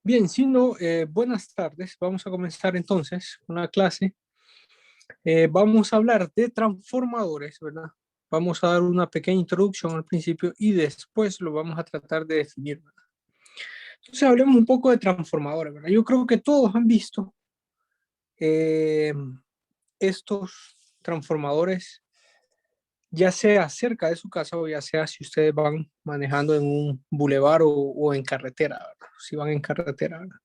Bien, si no, buenas tardes. Vamos a comenzar entonces una clase. Vamos a hablar de transformadores, ¿verdad? Vamos a dar una pequeña introducción al principio y después lo vamos a tratar de definir, ¿verdad? Entonces hablemos un poco de transformadores, ¿verdad? Yo creo que todos han visto eh, estos transformadores, ya sea cerca de su casa o ya sea si ustedes van manejando en un bulevar o en carretera, ¿verdad? Si van en carretera, ¿verdad?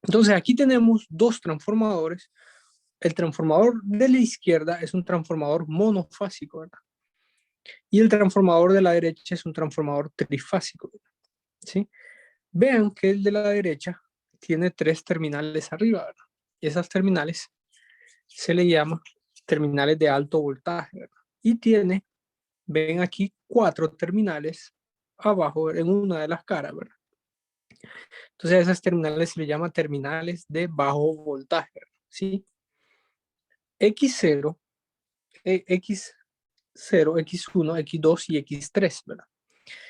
Entonces aquí tenemos dos transformadores. El transformador de la izquierda es un transformador monofásico, ¿verdad? Y el transformador de la derecha es un transformador trifásico, ¿sí? Vean que el de la derecha tiene tres terminales arriba, ¿verdad? Y esas terminales se le llama terminales de alto voltaje, ¿verdad? Y tiene, ven aquí, cuatro terminales abajo en una de las caras, ¿verdad? Entonces a esas terminales se le llama terminales de bajo voltaje, ¿verdad? ¿Sí? X0, X0, X1, X2 y X3, ¿verdad?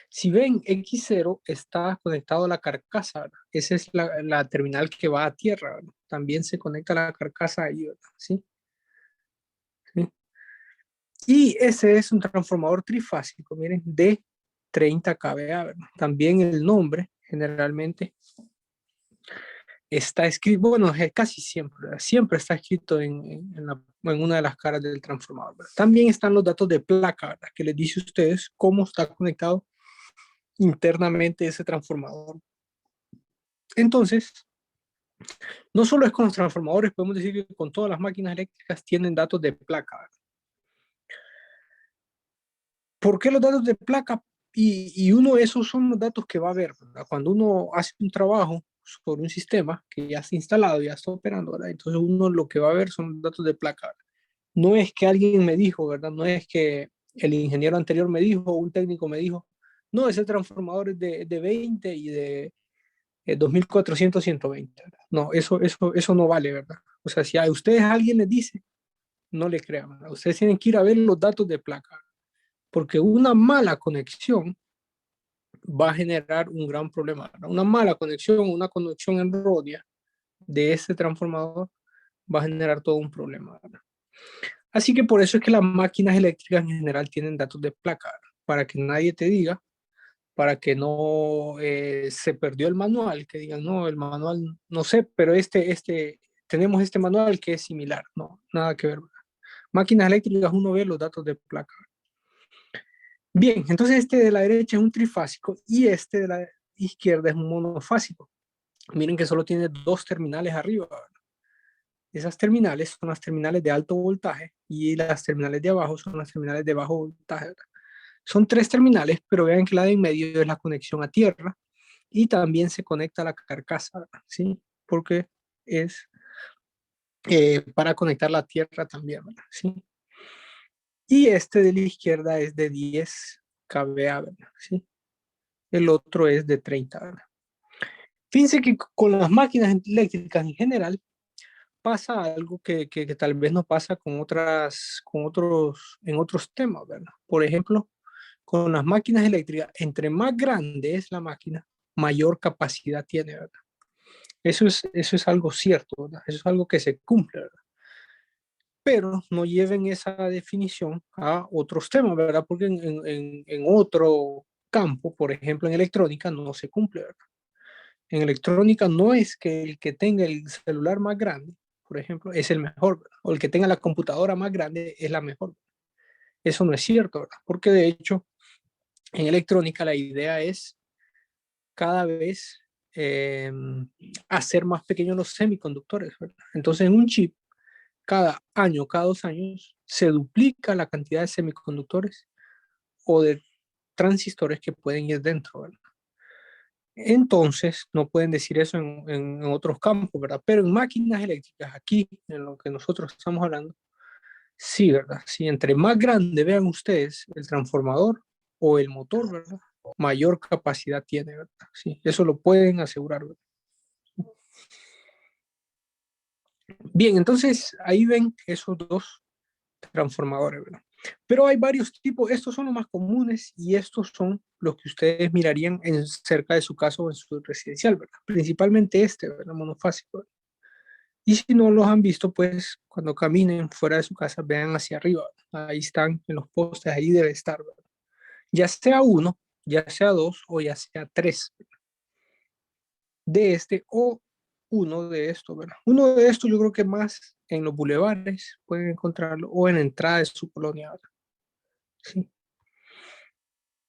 Si ven, X0 está conectado a la carcasa, ¿verdad? Esa es la terminal que va a tierra, ¿verdad? También se conecta a la carcasa ahí, ¿verdad? ¿Sí? ¿Sí? Y ese es un transformador trifásico, miren, de 30 kVA, ¿verdad? También el nombre generalmente está escrito, bueno, casi siempre, ¿verdad? Siempre está escrito en una de las caras del transformador, ¿verdad? También están los datos de placa, ¿verdad? Que les dice a ustedes cómo está conectado internamente ese transformador. Entonces, no solo es con los transformadores, podemos decir que con todas las máquinas eléctricas tienen datos de placa, ¿verdad? ¿Por qué los datos de placa? Y uno de esos son los datos que va a ver, ¿verdad? Cuando uno hace un trabajo sobre un sistema que ya está instalado, ya está operando, ¿verdad? Entonces uno lo que va a ver son los datos de placa, ¿verdad? No es que alguien me dijo, ¿verdad? No es que el ingeniero anterior me dijo, un técnico me dijo, no, ese transformador es de 20 y de 2400, 120, ¿verdad? No, eso no vale, ¿verdad? O sea, si a ustedes alguien les dice, no le crean, ¿verdad? Ustedes tienen que ir a ver los datos de placa, porque una mala conexión va a generar un gran problema, ¿verdad? Una mala conexión, una conexión errónea de este transformador va a generar todo un problema, ¿verdad? Así que por eso es que las máquinas eléctricas en general tienen datos de placa, ¿verdad? Para que nadie te diga, para que no se perdió el manual, que digan, no, el manual, no sé, pero tenemos este manual que es similar, no, nada que ver, ¿verdad? Máquinas eléctricas, uno ve los datos de placa. Bien, entonces este de la derecha es un trifásico y este de la izquierda es un monofásico. Miren que solo tiene dos terminales arriba, ¿verdad? Esas terminales son las terminales de alto voltaje y las terminales de abajo son las terminales de bajo voltaje, ¿verdad? Son tres terminales, pero vean que la de en medio es la conexión a tierra y también se conecta a la carcasa, ¿sí? Porque es para conectar la tierra también, ¿verdad? ¿Sí? Y este de la izquierda es de 10 kVA, ¿verdad? ¿Sí? El otro es de 30, ¿verdad? Fíjense que con las máquinas eléctricas en general pasa algo que tal vez no pasa en otros temas, ¿verdad? Por ejemplo, con las máquinas eléctricas, entre más grande es la máquina, mayor capacidad tiene, ¿verdad? Eso es algo cierto, ¿verdad? Eso es algo que se cumple, ¿verdad? Pero no lleven esa definición a otros temas, ¿verdad? Porque en otro campo, por ejemplo, en electrónica, no se cumple, ¿verdad? En electrónica no es que el que tenga el celular más grande, por ejemplo, es el mejor, ¿verdad? O el que tenga la computadora más grande es la mejor. Eso no es cierto, ¿verdad? Porque de hecho, en electrónica la idea es cada vez eh, hacer más pequeños los semiconductores, ¿verdad? Entonces, en un chip, cada año, cada 2 años, se duplica la cantidad de semiconductores o de transistores que pueden ir dentro, ¿verdad? Entonces, no pueden decir eso en otros campos, ¿verdad? Pero en máquinas eléctricas, aquí, en lo que nosotros estamos hablando, sí, ¿verdad? Sí, entre más grande vean ustedes el transformador o el motor, ¿verdad? Mayor capacidad tiene, ¿verdad? Sí, eso lo pueden asegurar, ¿verdad? Bien, entonces ahí ven esos dos transformadores, ¿verdad? Pero hay varios tipos, estos son los más comunes y estos son los que ustedes mirarían cerca de su casa o en su residencial, ¿verdad? Principalmente este, ¿verdad? Monofásico, ¿verdad? Y si no los han visto, pues cuando caminen fuera de su casa, vean hacia arriba, ¿verdad? Ahí están en los postes, ahí debe estar, ¿verdad? Ya sea uno, ya sea dos o ya sea tres, ¿verdad? De este o uno de estos, ¿verdad? Uno de estos yo creo que más en los bulevares pueden encontrarlo o en la entrada de su colonia, ¿verdad? Sí.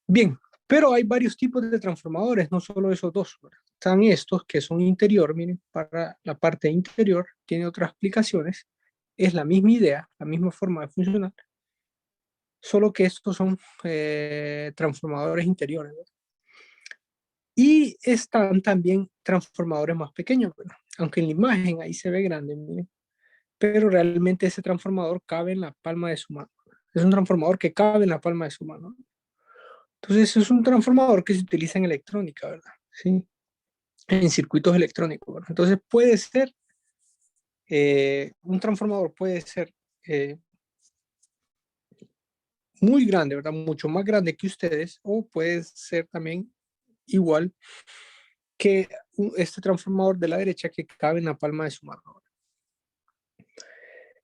Bien, pero hay varios tipos de transformadores, no solo esos dos, ¿verdad? Están estos que son interior, miren, para la parte interior tiene otras aplicaciones, es la misma idea, la misma forma de funcionar, solo que estos son transformadores interiores, ¿verdad? Y están también transformadores más pequeños, ¿verdad? Aunque en la imagen ahí se ve grande, miren, pero realmente ese transformador cabe en la palma de su mano. Es un transformador que cabe en la palma de su mano. Entonces es un transformador que se utiliza en electrónica, ¿verdad? Sí, en circuitos electrónicos, ¿verdad? Entonces puede ser, un transformador puede ser eh, muy grande, ¿verdad? Mucho más grande que ustedes, o puede ser también igual que este transformador de la derecha que cabe en la palma de su mano, ¿verdad?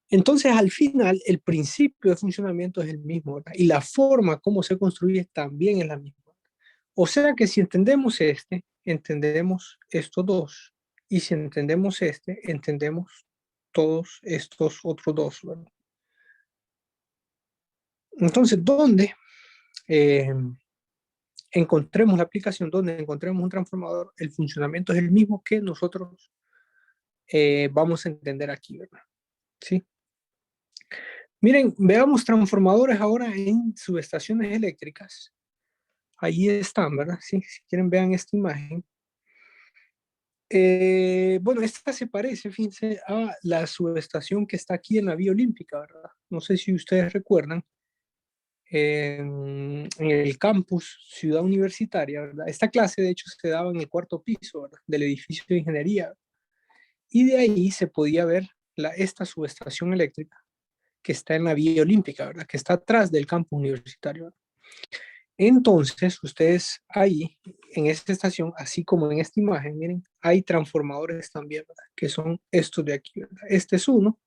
Entonces, al final, el principio de funcionamiento es el mismo, ¿verdad? Y la forma como se construye también es la misma. O sea que si entendemos este, entendemos estos dos. Y si entendemos este, entendemos todos estos otros dos, ¿verdad? Entonces, ¿dónde eh, encontremos la aplicación, donde encontremos un transformador, el funcionamiento es el mismo que nosotros vamos a entender aquí, ¿verdad? ¿Sí? Miren, veamos transformadores ahora en subestaciones eléctricas. Ahí están, ¿verdad? Sí, si quieren vean esta imagen. Bueno, esta se parece, fíjense, a la subestación que está aquí en la Vía Olímpica, ¿verdad? No sé si ustedes recuerdan, en el campus Ciudad Universitaria, ¿verdad? Esta clase, de hecho, se daba en el cuarto piso, ¿verdad? Del edificio de ingeniería. Y de ahí se podía ver esta subestación eléctrica que está en la Vía Olímpica, ¿verdad? Que está atrás del campus universitario, ¿verdad? Entonces, ustedes ahí, en esta estación, así como en esta imagen, miren, hay transformadores también, ¿verdad? Que son estos de aquí, ¿verdad? Este es uno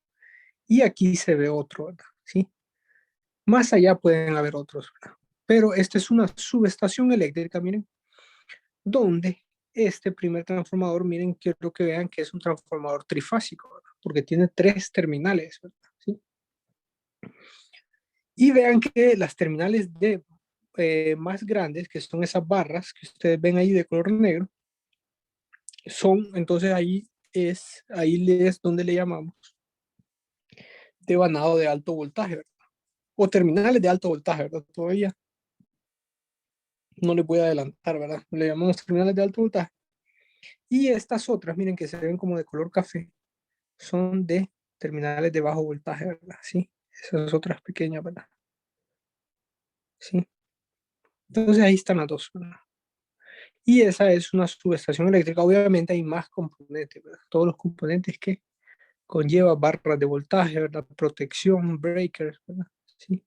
y aquí se ve otro, ¿verdad? ¿Sí? Más allá pueden haber otros, ¿verdad? Pero esta es una subestación eléctrica, miren, donde este primer transformador, miren, quiero que vean que es un transformador trifásico, ¿verdad? Porque tiene tres terminales, ¿verdad? ¿Sí? Y vean que las terminales de más grandes, que son esas barras que ustedes ven ahí de color negro, son, entonces ahí es donde le llamamos devanado de alto voltaje, ¿verdad? O terminales de alto voltaje, ¿verdad? Todavía no les voy a adelantar, ¿verdad? Le llamamos terminales de alto voltaje. Y estas otras, miren que se ven como de color café, son de terminales de bajo voltaje, ¿verdad? Sí, esas otras pequeñas, ¿verdad? Sí. Entonces ahí están las dos, ¿verdad? Y esa es una subestación eléctrica. Obviamente hay más componentes, ¿verdad? Todos los componentes que conlleva barras de voltaje, ¿verdad? Protección, breakers, ¿verdad? Sí.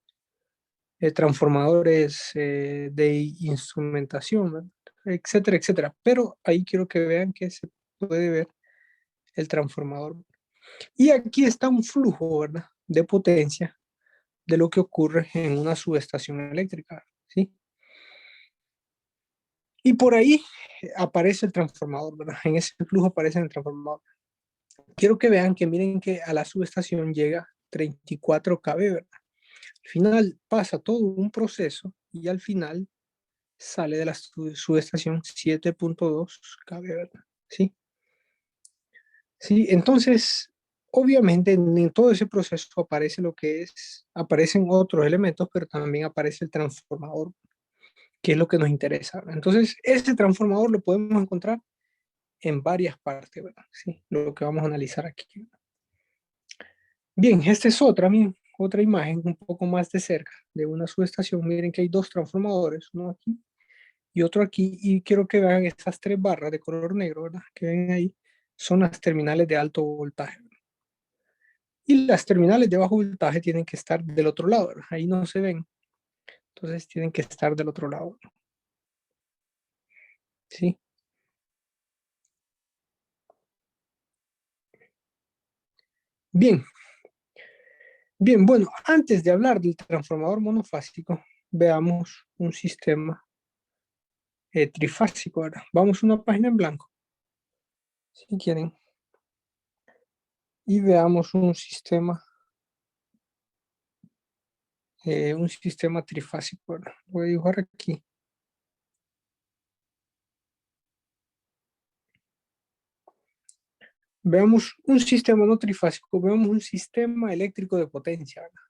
Transformadores de instrumentación, ¿verdad? Etcétera, etcétera. Pero ahí quiero que vean que se puede ver el transformador. Y aquí está un flujo, ¿verdad? De potencia de lo que ocurre en una subestación eléctrica, ¿sí? Y por ahí aparece el transformador, ¿verdad? En ese flujo aparece el transformador. Quiero que vean que miren que a la subestación llega 34 kV, ¿verdad? Al final pasa todo un proceso y al final sale de la subestación 7.2 kV, ¿verdad? ¿Sí? Sí, entonces, obviamente en todo ese proceso aparece lo que es, aparecen otros elementos, pero también aparece el transformador, que es lo que nos interesa, ¿verdad? Entonces, ese transformador lo podemos encontrar en varias partes, ¿verdad? Sí, lo que vamos a analizar aquí. Bien, esta es otra imagen un poco más de cerca de una subestación. Miren que hay dos transformadores, uno aquí y otro aquí, y quiero que vean estas tres barras de color negro, ¿verdad? Que ven ahí, son las terminales de alto voltaje. Y las terminales de bajo voltaje tienen que estar del otro lado, ¿verdad? Ahí no se ven, entonces tienen que estar del otro lado, ¿sí? Bien, bien, bueno, antes de hablar del transformador monofásico, veamos un sistema trifásico, ¿verdad? Vamos a una página en blanco, si quieren, y veamos un sistema trifásico, ¿verdad? Voy a dibujar aquí. Veamos un sistema no trifásico, veamos un sistema eléctrico de potencia, ¿verdad?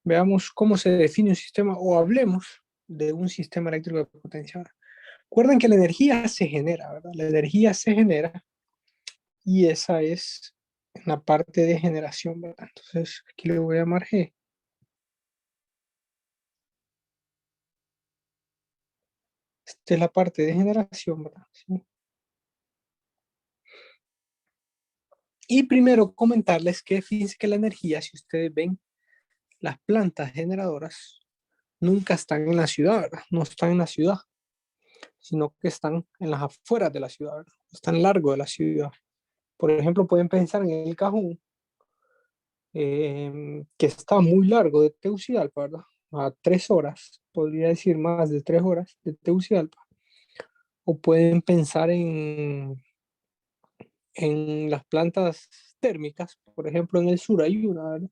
Veamos cómo se define un sistema o hablemos de un sistema eléctrico de potencia, ¿verdad? Recuerden que la energía se genera, ¿verdad? La energía se genera y esa es la parte de generación, ¿verdad? Entonces aquí le voy a llamar G. Esta es la parte de generación, ¿verdad? ¿Sí? Y primero comentarles que fíjense que la energía, si ustedes ven, las plantas generadoras nunca están en la ciudad, ¿verdad? No están en la ciudad, sino que están en las afueras de la ciudad, ¿verdad? Están largo de la ciudad. Por ejemplo, pueden pensar en el Cajón, que está muy largo de Tegucigalpa, ¿verdad? A 3 horas, podría decir más de 3 horas de Tegucigalpa. O pueden pensar en las plantas térmicas, por ejemplo, en el sur hay una, ¿verdad?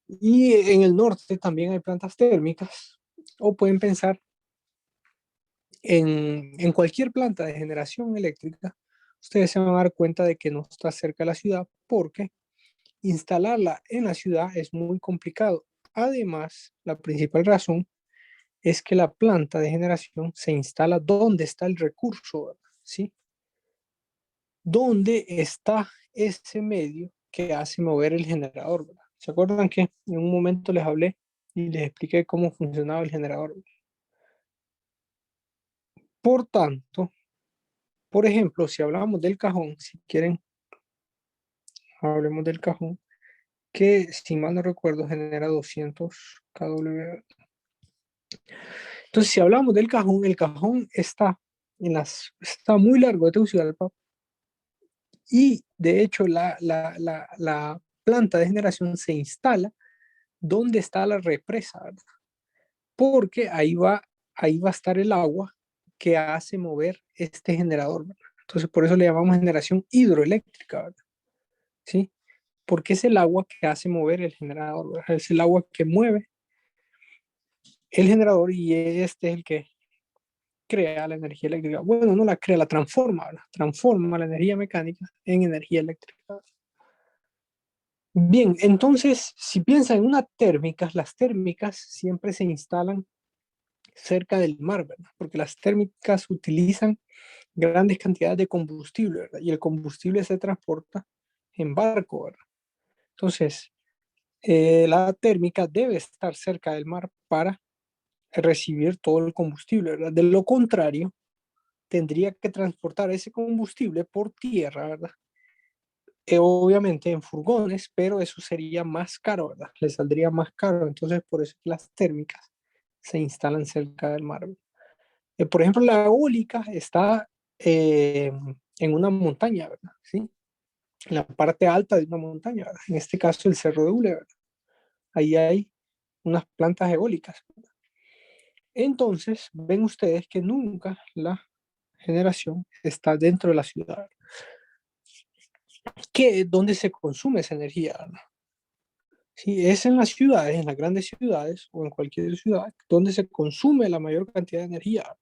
Y en el norte también hay plantas térmicas. O pueden pensar en cualquier planta de generación eléctrica. Ustedes se van a dar cuenta de que no está cerca de la ciudad porque instalarla en la ciudad es muy complicado. Además, la principal razón es que la planta de generación se instala donde está el recurso, ¿sí? Donde está ese medio que hace mover el generador, ¿verdad? ¿Se acuerdan que en un momento les hablé y les expliqué cómo funcionaba el generador? Por tanto, por ejemplo, si hablamos del cajón, si quieren, hablemos del cajón, que si mal no recuerdo genera 200 kW. Entonces, si hablamos del cajón, el cajón está muy largo de Tegucigalpa y de hecho la planta de generación se instala donde está la represa, ¿verdad? Porque ahí va a estar el agua que hace mover este generador, ¿verdad? Entonces, por eso le llamamos generación hidroeléctrica, ¿verdad? ¿Sí? Porque es el agua que hace mover el generador, ¿verdad? Es el agua que mueve el generador y este es el que crea la energía eléctrica. Bueno, no la crea, la transforma, ¿verdad? Transforma la energía mecánica en energía eléctrica. Bien, entonces, si piensan en una térmica, las térmicas siempre se instalan cerca del mar, ¿verdad? Porque las térmicas utilizan grandes cantidades de combustible, ¿verdad? Y el combustible se transporta en barco, ¿verdad? Entonces, la térmica debe estar cerca del mar para recibir todo el combustible, ¿verdad? De lo contrario, tendría que transportar ese combustible por tierra, ¿verdad? Obviamente en furgones, pero eso sería más caro, ¿verdad? Le saldría más caro, entonces por eso las térmicas se instalan cerca del mar. Por ejemplo, la eólica está en una montaña, ¿verdad? ¿Sí? En la parte alta de una montaña, ¿verdad? En este caso el Cerro de Ule, ¿verdad? Ahí hay unas plantas eólicas, ¿verdad? Entonces, ven ustedes que nunca la generación está dentro de la ciudad, que es donde se consume esa energía, ¿verdad? Sí, es en las ciudades, en las grandes ciudades o en cualquier ciudad donde se consume la mayor cantidad de energía.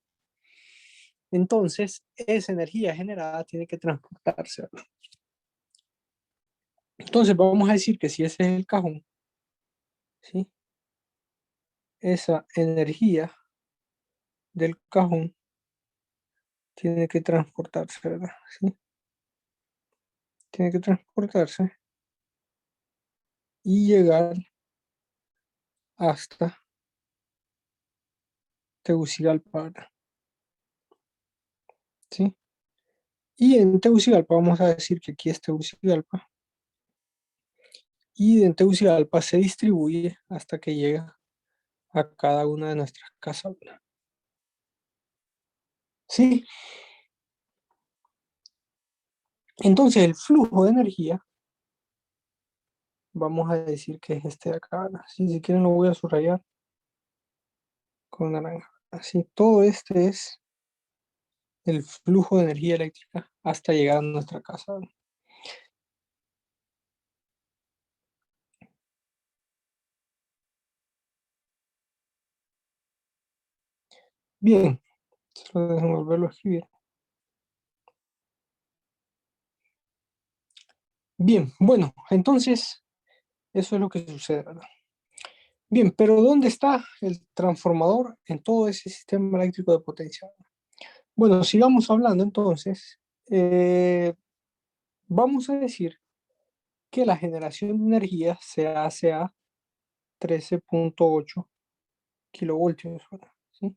Entonces, esa energía generada tiene que transportarse. Entonces, vamos a decir que si ese es el cajón, ¿sí? Esa energía del cajón tiene que transportarse, ¿verdad? ¿Sí? Tiene que transportarse y llegar hasta Tegucigalpa, ¿verdad? ¿Sí? Y en Tegucigalpa vamos a decir que aquí es Tegucigalpa. y en Tegucigalpa se distribuye hasta que llega a cada una de nuestras casas. Sí, entonces el flujo de energía, vamos a decir que es este de acá. Sí, si quieren lo voy a subrayar con naranja. Así, todo este es el flujo de energía eléctrica hasta llegar a nuestra casa. Bien, solo déjenme volverlo a escribir. Bien, bueno, entonces eso es lo que sucede, ¿verdad? Bien, pero ¿dónde está el transformador en todo ese sistema eléctrico de potencia? Bueno, sigamos hablando entonces. Eh, Vamos a decir que la generación de energía se hace a 13.8 kilovoltios, ¿verdad? ¿Sí?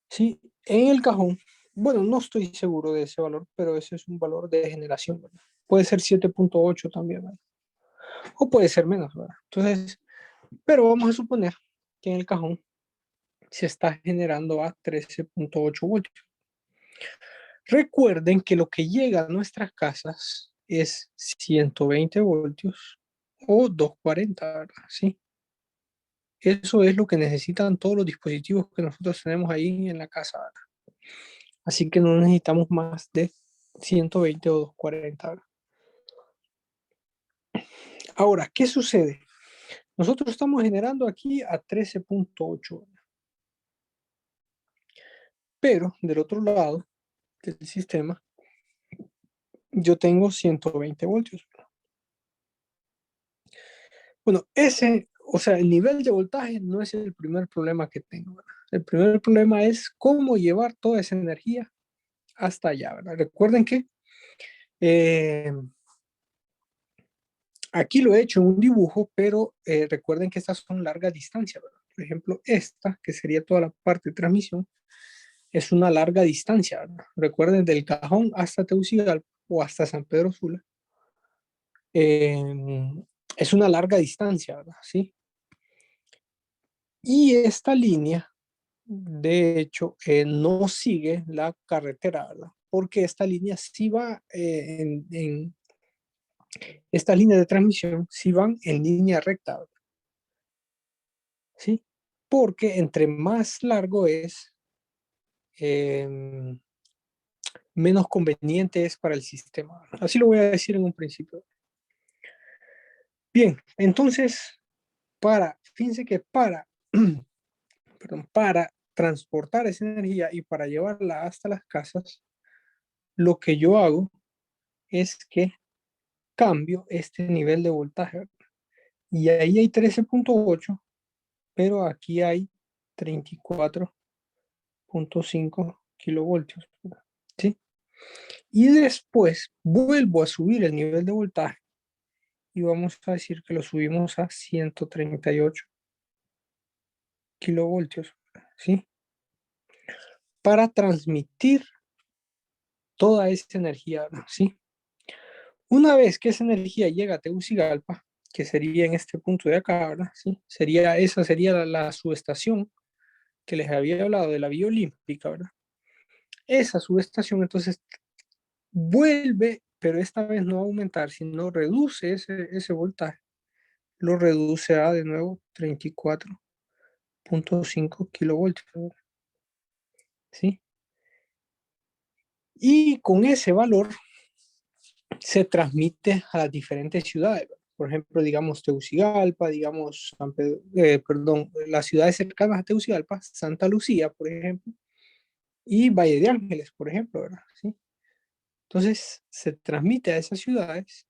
Sí, en el cajón, bueno, no estoy seguro de ese valor, pero ese es un valor de generación, ¿verdad? Puede ser 7.8 también, ¿verdad? O puede ser menos, ¿verdad? Entonces, pero vamos a suponer que en el cajón se está generando a 13.8 voltios. Recuerden que lo que llega a nuestras casas es 120 voltios o 240, ¿verdad? Sí. Eso es lo que necesitan todos los dispositivos que nosotros tenemos ahí en la casa, ¿verdad? Así que no necesitamos más de 120 o 240, ¿verdad? Ahora, ¿qué sucede? Nosotros estamos generando aquí a 13.8, pero del otro lado del sistema yo tengo 120 voltios. Bueno, ese, o sea, el nivel de voltaje no es el primer problema que tengo, ¿verdad? El primer problema es cómo llevar toda esa energía hasta allá, ¿verdad? Recuerden que eh, aquí lo he hecho en un dibujo, pero recuerden que estas son largas distancias, ¿verdad? Por ejemplo, esta, que sería toda la parte de transmisión, es una larga distancia, ¿verdad? Recuerden, del Cajón hasta Tegucigalpa o hasta San Pedro Sula, eh, es una larga distancia, ¿verdad? Sí. Y esta línea, de hecho, no sigue la carretera, ¿verdad? Porque esta línea sí va estas líneas de transmisión sí van en línea recta, ¿verdad? ¿Sí? Porque entre más largo es, eh, menos conveniente es para el sistema, ¿verdad? Así lo voy a decir en un principio. Bien, entonces, fíjense que perdón, para transportar esa energía y para llevarla hasta las casas, lo que yo hago es que cambio este nivel de voltaje. Y ahí hay 13.8, pero aquí hay 34.5 kilovoltios. ¿Sí? Y después vuelvo a subir el nivel de voltaje y vamos a decir que lo subimos a 138 kilovoltios. ¿Sí? Para transmitir toda esa energía. ¿Sí? Una vez que esa energía llega a Tegucigalpa, que sería en este punto de acá, ¿verdad? ¿Sí? Esa sería la subestación que les había hablado de la Vía Olímpica, ¿verdad? Esa subestación entonces vuelve, pero esta vez no a aumentar, sino reduce ese voltaje, lo reduce a de nuevo 34.5 kilovoltios, ¿verdad? ¿Sí? Y con ese valor se transmite a las diferentes ciudades. Por ejemplo, digamos Tegucigalpa, digamos perdón, las ciudades cercanas a Tegucigalpa, Santa Lucía, por ejemplo, y Valle de Ángeles, por ejemplo, ¿verdad? ¿Sí? Entonces se transmite a esas ciudades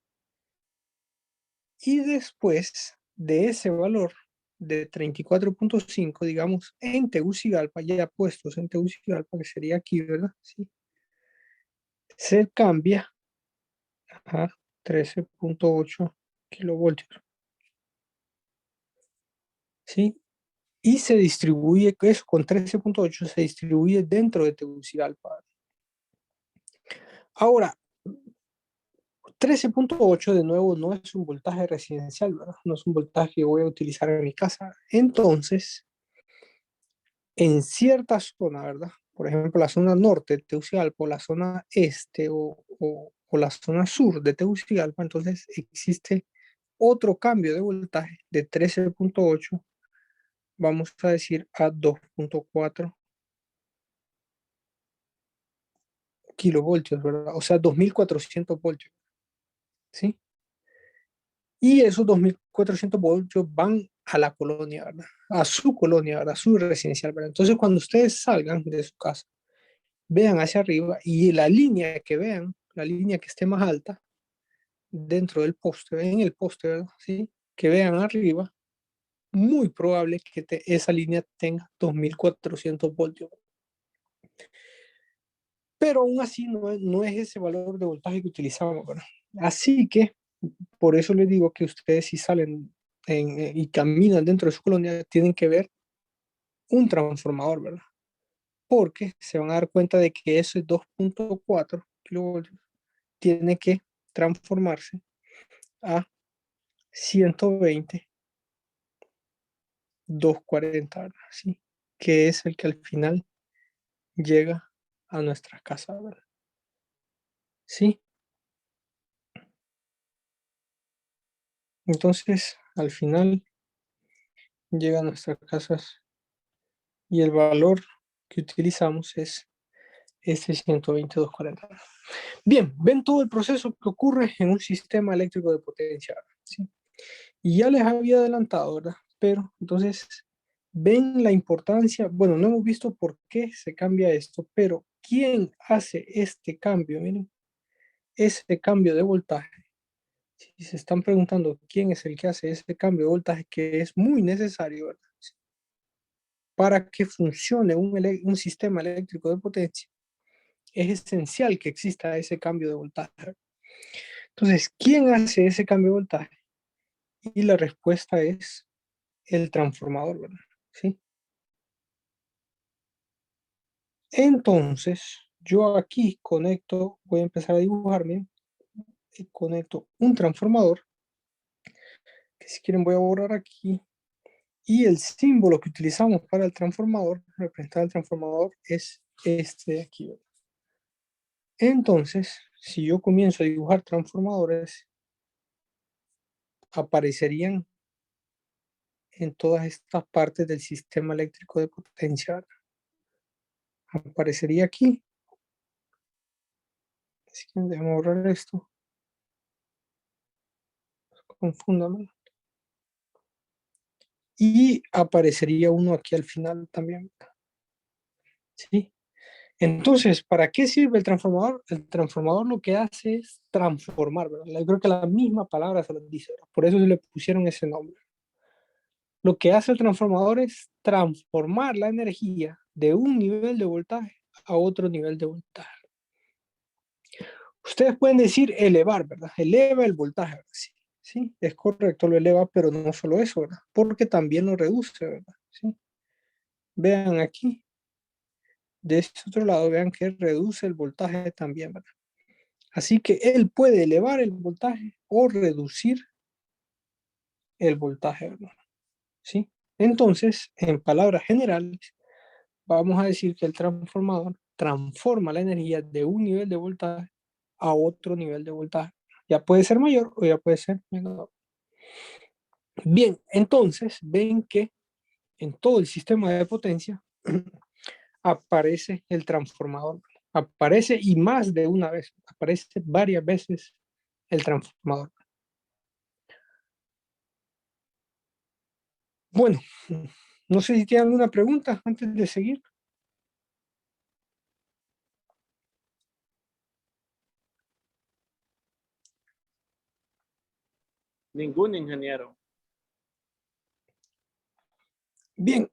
y después de ese valor de 34.5, digamos, en Tegucigalpa, ya puestos en Tegucigalpa, que sería aquí, ¿verdad? Sí. Se cambia a 13.8 kilovoltios, ¿sí? Y se distribuye, que es con 13.8 se distribuye dentro de Tegucigalpa. Ahora, 13.8 de nuevo no es un voltaje residencial, ¿verdad? No es un voltaje que voy a utilizar en mi casa. Entonces, en cierta zona, ¿verdad? Por ejemplo, la zona norte de Tegucigalpa, la zona este o la zona sur de Tegucigalpa, entonces existe otro cambio de voltaje de 13.8, vamos a decir a 2.4 kilovoltios, ¿verdad? O sea, 2400 voltios, ¿sí? Y esos 2400 voltios van a la colonia, ¿verdad? A su colonia, ¿verdad? A su residencial, ¿verdad? Entonces, cuando ustedes salgan de su casa, vean hacia arriba y la línea que vean, la línea que esté más alta, dentro del poste, en el poste, ¿verdad? ¿Sí? Que vean arriba, muy probable que esa línea tenga 2400 voltios. Pero aún así no es ese valor de voltaje que utilizamos, ¿verdad? Así que por eso les digo que ustedes si salen y caminan dentro de su colonia, tienen que ver un transformador, ¿verdad? Porque se van a dar cuenta de que ese 2.4 kilovoltios tiene que transformarse a 120, 240, ¿verdad? ¿Sí? Que es el que al final llega a nuestra casa, ¿verdad? ¿Sí? Entonces, al final llega a nuestras casas y el valor que utilizamos es este 120, 240. Bien, ven todo el proceso que ocurre en un sistema eléctrico de potencia, ¿sí? Y ya les había adelantado, ¿verdad? Pero entonces ven la importancia, bueno, no hemos visto por qué se cambia esto, pero ¿quién hace este cambio? Miren, ese cambio de voltaje. Si se están preguntando quién es el que hace ese cambio de voltaje, que es muy necesario, ¿verdad? Para que funcione un sistema eléctrico de potencia, es esencial que exista ese cambio de voltaje. Entonces, ¿quién hace ese cambio de voltaje? Y la respuesta es el transformador, ¿verdad? ¿Sí? Entonces, yo aquí conecto, voy a empezar a dibujarme, y conecto un transformador, que si quieren voy a borrar aquí, y el símbolo que utilizamos para el transformador, representar el transformador, es este de aquí, ¿verdad? Entonces, si yo comienzo a dibujar transformadores, aparecerían en todas estas partes del sistema eléctrico de potencia. Aparecería aquí. Así que déjame borrar esto. Confúndame. Y aparecería uno aquí al final también. ¿Sí? Entonces, ¿para qué sirve el transformador? El transformador lo que hace es transformar, ¿verdad? Yo creo que la misma palabra se lo dice, ¿verdad? Por eso se le pusieron ese nombre. Lo que hace el transformador es transformar la energía de un nivel de voltaje a otro nivel de voltaje. Ustedes pueden decir elevar, ¿verdad? Eleva el voltaje, ¿verdad? Sí, sí, es correcto, lo eleva, pero no solo eso, ¿verdad? Porque también lo reduce, ¿verdad? Sí. Vean aquí, de este otro lado, vean que reduce el voltaje también, ¿verdad? Así que él puede elevar el voltaje o reducir el voltaje, ¿verdad? ¿Sí? Entonces, en palabras generales, vamos a decir que el transformador transforma la energía de un nivel de voltaje a otro nivel de voltaje. Ya puede ser mayor o ya puede ser menor. Bien, entonces ven que en todo el sistema de potencia aparece el transformador. Aparece y más de una vez, aparece varias veces el transformador. Bueno, no sé si tienen alguna pregunta antes de seguir. Ningún ingeniero. Bien,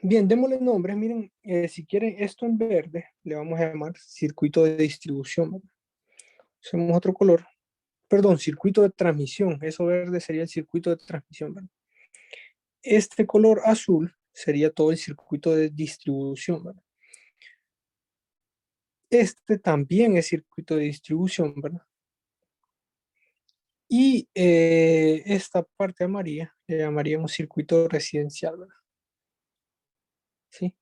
bien, démosle nombre. Miren, si quieren esto en verde, le vamos a llamar circuito de distribución. Hacemos otro color. Perdón, circuito de transmisión. Eso verde sería el circuito de transmisión, ¿verdad? Este color azul sería todo el circuito de distribución, ¿verdad? Este también es circuito de distribución, ¿verdad? Y esta parte amarilla le llamaríamos circuito residencial, ¿verdad? ¿Sí?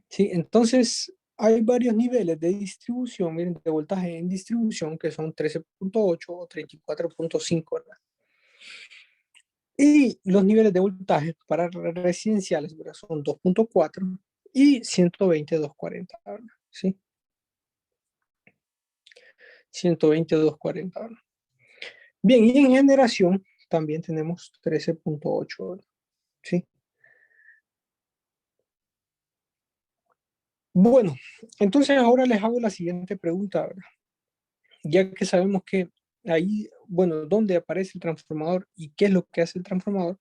Sí, entonces hay varios niveles de distribución, miren, de voltaje en distribución, que son 13.8 o 34.5, ¿verdad? Y los niveles de voltaje para residenciales, ¿verdad? Son 2.4 y 120/240, ¿verdad? ¿Sí? 120/240, ¿verdad? Bien, y en generación también tenemos 13.8, ¿verdad? ¿Sí? Bueno, entonces ahora les hago la siguiente pregunta, ¿verdad? Ya que sabemos que ahí, bueno, dónde aparece el transformador y qué es lo que hace el transformador,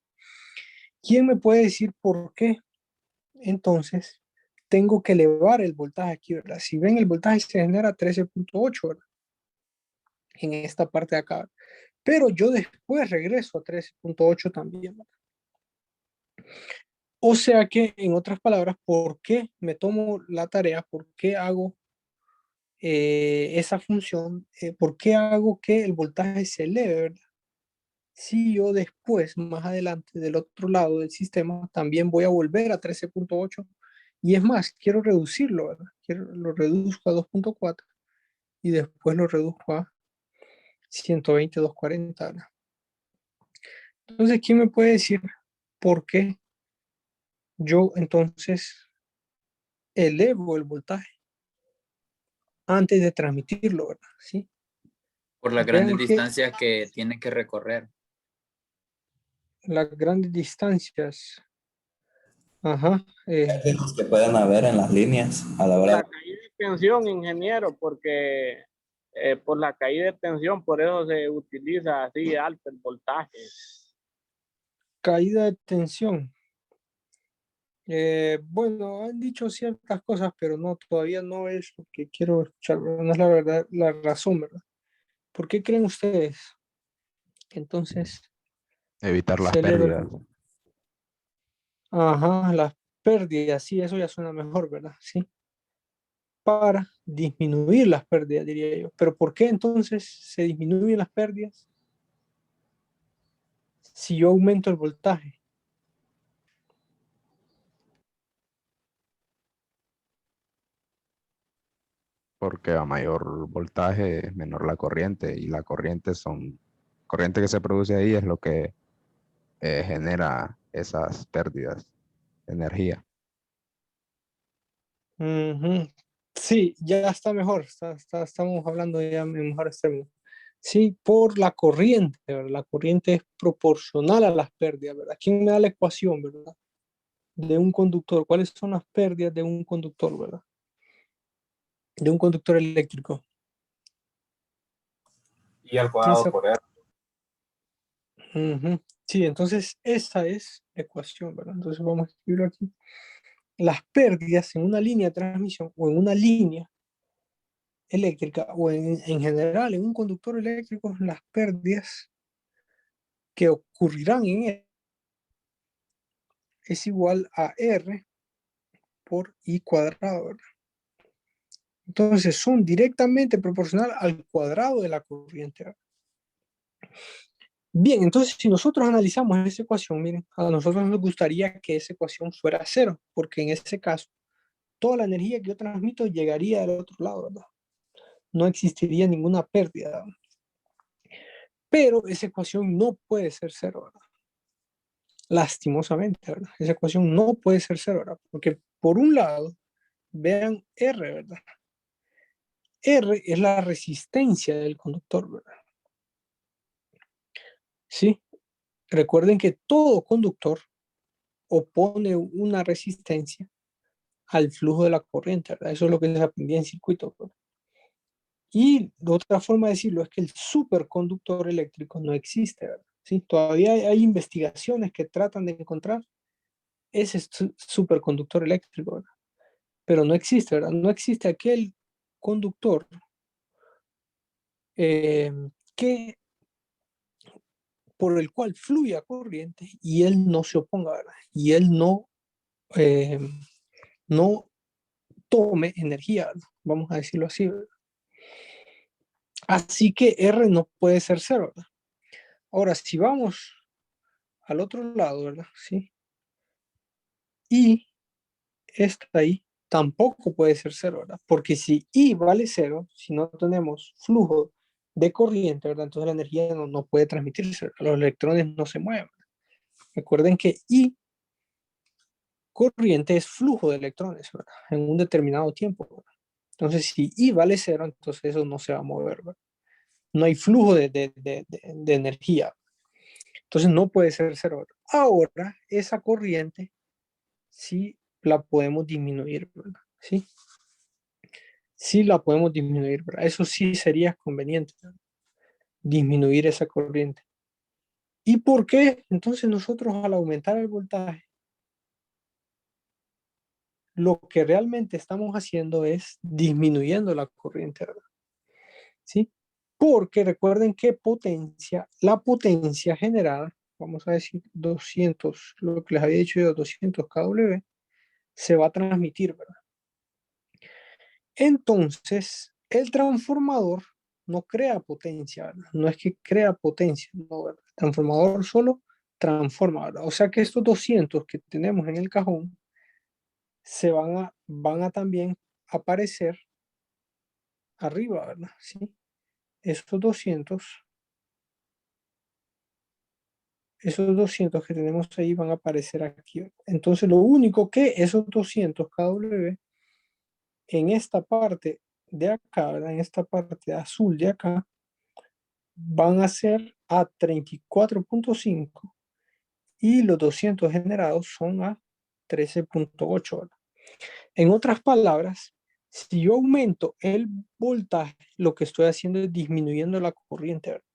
¿quién me puede decir por qué entonces tengo que elevar el voltaje aquí, ¿verdad? Si ven, el voltaje se genera 13.8, ¿verdad? En esta parte de acá, pero yo después regreso a 13.8 también, ¿verdad? O sea que, en otras palabras, ¿por qué me tomo la tarea? ¿Por qué hago esa función? ¿Por qué hago que el voltaje se eleve, ¿verdad? Si yo después, más adelante, del otro lado del sistema, también voy a volver a 13.8 y es más, quiero reducirlo, ¿verdad? Lo reduzco a 2.4 y después lo reduzco a 120/240, ¿verdad? Entonces, ¿quién me puede decir por qué yo entonces elevo el voltaje antes de transmitirlo, ¿verdad? ¿Sí? Por las grandes Vean que distancias que tiene que recorrer. las grandes distancias, ajá, Que pueden haber en las líneas a la Por hora la caída de tensión, ingeniero, porque por la caída de tensión, por eso se utiliza así alto el voltaje. caída de tensión. Bueno, han dicho ciertas cosas, pero no, todavía no es lo que quiero escuchar, ¿verdad? No es la verdad, la razón, ¿verdad? ¿Por qué creen ustedes que entonces Evitar las se eleva pérdidas. ajá, las pérdidas? Sí, eso ya suena mejor, ¿verdad? Sí, para disminuir las pérdidas, diría yo. Pero ¿por qué entonces se disminuyen las pérdidas si yo aumento el voltaje? Porque a mayor voltaje es menor la corriente y la corriente que se produce ahí es lo que genera esas pérdidas de energía. Ujú. Sí, ya está mejor, estamos hablando ya en mejores términos. Sí, por la corriente, ¿verdad? La corriente es proporcional a las pérdidas, ¿verdad? ¿Quién me da la ecuación, verdad? De un conductor. ¿Cuáles son las pérdidas de un conductor, verdad? De un conductor eléctrico. y al ¿Quién cuadrado se... por R. Ujú. Sí, entonces esa es la ecuación, ¿verdad? Entonces vamos a escribirlo aquí. Las pérdidas en una línea de transmisión o en una línea eléctrica o en general en un conductor eléctrico, las pérdidas que ocurrirán en él es igual a R por I cuadrado, ¿verdad? Entonces son directamente proporcional al cuadrado de la corriente, ¿verdad? Bien, entonces si nosotros analizamos esa ecuación, miren, a nosotros nos gustaría que esa ecuación fuera cero, porque en ese caso toda la energía que yo transmito llegaría del otro lado, ¿verdad? No existiría ninguna pérdida, ¿verdad? Pero esa ecuación no puede ser cero, ¿verdad? Lastimosamente, ¿verdad? Esa ecuación no puede ser cero, ¿verdad? Porque por un lado, vean R, ¿verdad? R es la resistencia del conductor, ¿verdad? Sí, recuerden que todo conductor opone una resistencia al flujo de la corriente, ¿verdad? Eso es lo que se aprendía en circuito, ¿verdad? Y otra forma de decirlo es que el superconductor eléctrico no existe, ¿verdad? Sí, todavía hay investigaciones que tratan de encontrar ese superconductor eléctrico, ¿verdad? Pero no existe, ¿verdad? No existe aquel conductor eh, que por el cual fluya corriente y él no se oponga, ¿verdad? Y él eh, no tome energía, ¿verdad? Vamos a decirlo así, ¿verdad? Así que R no puede ser 0, ¿verdad? Ahora, si vamos al otro lado, ¿verdad? ¿Sí? Y esta ahí tampoco puede ser 0, ¿verdad? Porque si I vale 0, si no tenemos flujo de corriente, ¿verdad? Entonces la energía no puede transmitirse, ¿verdad? Los electrones no se mueven. Recuerden que I, corriente, es flujo de electrones, ¿verdad? En un determinado tiempo, ¿verdad? Entonces, si I vale 0, entonces eso no se va a mover, ¿verdad? No hay flujo de energía. Entonces no puede ser 0, ¿verdad? Ahora, esa corriente sí la podemos disminuir, ¿verdad? ¿Sí? Sí la podemos disminuir, ¿verdad? Eso sí sería conveniente, ¿verdad? Disminuir esa corriente. ¿Y por qué? Entonces nosotros al aumentar el voltaje, lo que realmente estamos haciendo es disminuyendo la corriente, ¿verdad? ¿Sí? Porque recuerden que la potencia generada, vamos a decir 200, lo que les había dicho yo, 200 kW, se va a transmitir, ¿verdad? Entonces, el transformador no crea potencia, ¿verdad? No es que crea potencia, no, ¿verdad? El transformador solo transforma, ¿verdad? O sea que estos 200 que tenemos en el cajón van a también aparecer arriba, ¿verdad? ¿Sí? Estos 200 que tenemos ahí van a aparecer aquí, ¿verdad? Entonces, lo único que esos 200 kW en esta parte de acá, ¿verdad? En esta parte azul de acá, van a ser a 34.5 y los 200 generados son a 13.8, ¿verdad? En otras palabras, si yo aumento el voltaje, lo que estoy haciendo es disminuyendo la corriente, ¿verdad?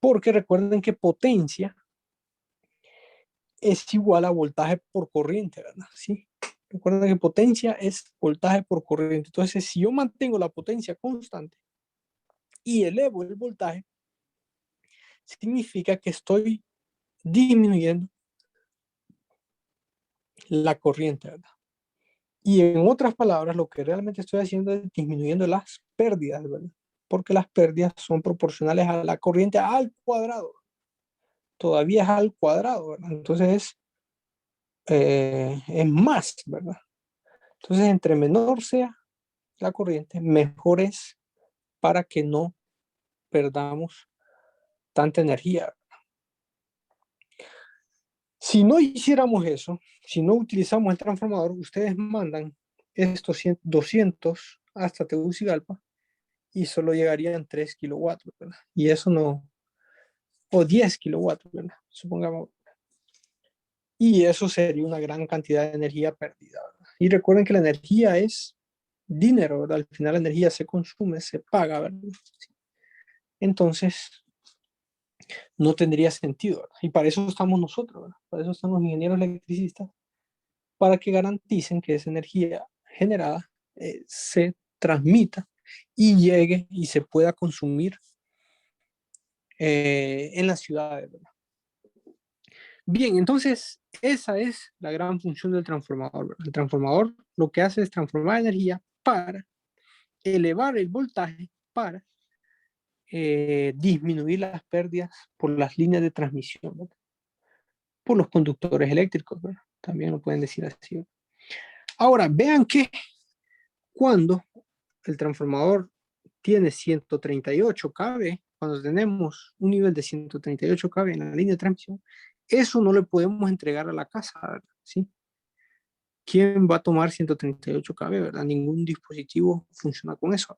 Porque recuerden que potencia es igual a voltaje por corriente, ¿verdad? ¿Sí? Recuerden que potencia es voltaje por corriente. Entonces, si yo mantengo la potencia constante y elevo el voltaje, significa que estoy disminuyendo la corriente, ¿verdad? Y en otras palabras, lo que realmente estoy haciendo es disminuyendo las pérdidas, ¿verdad? Porque las pérdidas son proporcionales a la corriente al cuadrado. Todavía es al cuadrado, ¿verdad? Entonces es más, ¿verdad? Entonces, entre menor sea la corriente, mejor es para que no perdamos tanta energía. Si no hiciéramos eso, si no utilizamos el transformador, ustedes mandan estos 200 hasta Tegucigalpa y solo llegarían 3 kilowatts, ¿verdad? Y eso no, o 10 kilowatts, ¿verdad? Supongamos. Y eso sería una gran cantidad de energía perdida, ¿verdad? Y recuerden que la energía es dinero, ¿verdad? Al final la energía se consume, se paga, ¿verdad? Entonces, no tendría sentido, ¿verdad? Y para eso estamos nosotros, ¿verdad? Para eso están los ingenieros electricistas, para que garanticen que esa energía generada se transmita y llegue y se pueda consumir en las ciudades, ¿verdad? Bien, entonces esa es la gran función del transformador, ¿verdad? El transformador lo que hace es transformar energía para elevar el voltaje, para disminuir las pérdidas por las líneas de transmisión, ¿verdad? Por los conductores eléctricos, ¿verdad? También lo pueden decir así, ¿verdad? Ahora, vean que cuando el transformador tiene 138 kV, cuando tenemos un nivel de 138 kV en la línea de transmisión, eso no le podemos entregar a la casa, ¿verdad? ¿Sí? ¿Quién va a tomar 138 kV, verdad? Ningún dispositivo funciona con eso.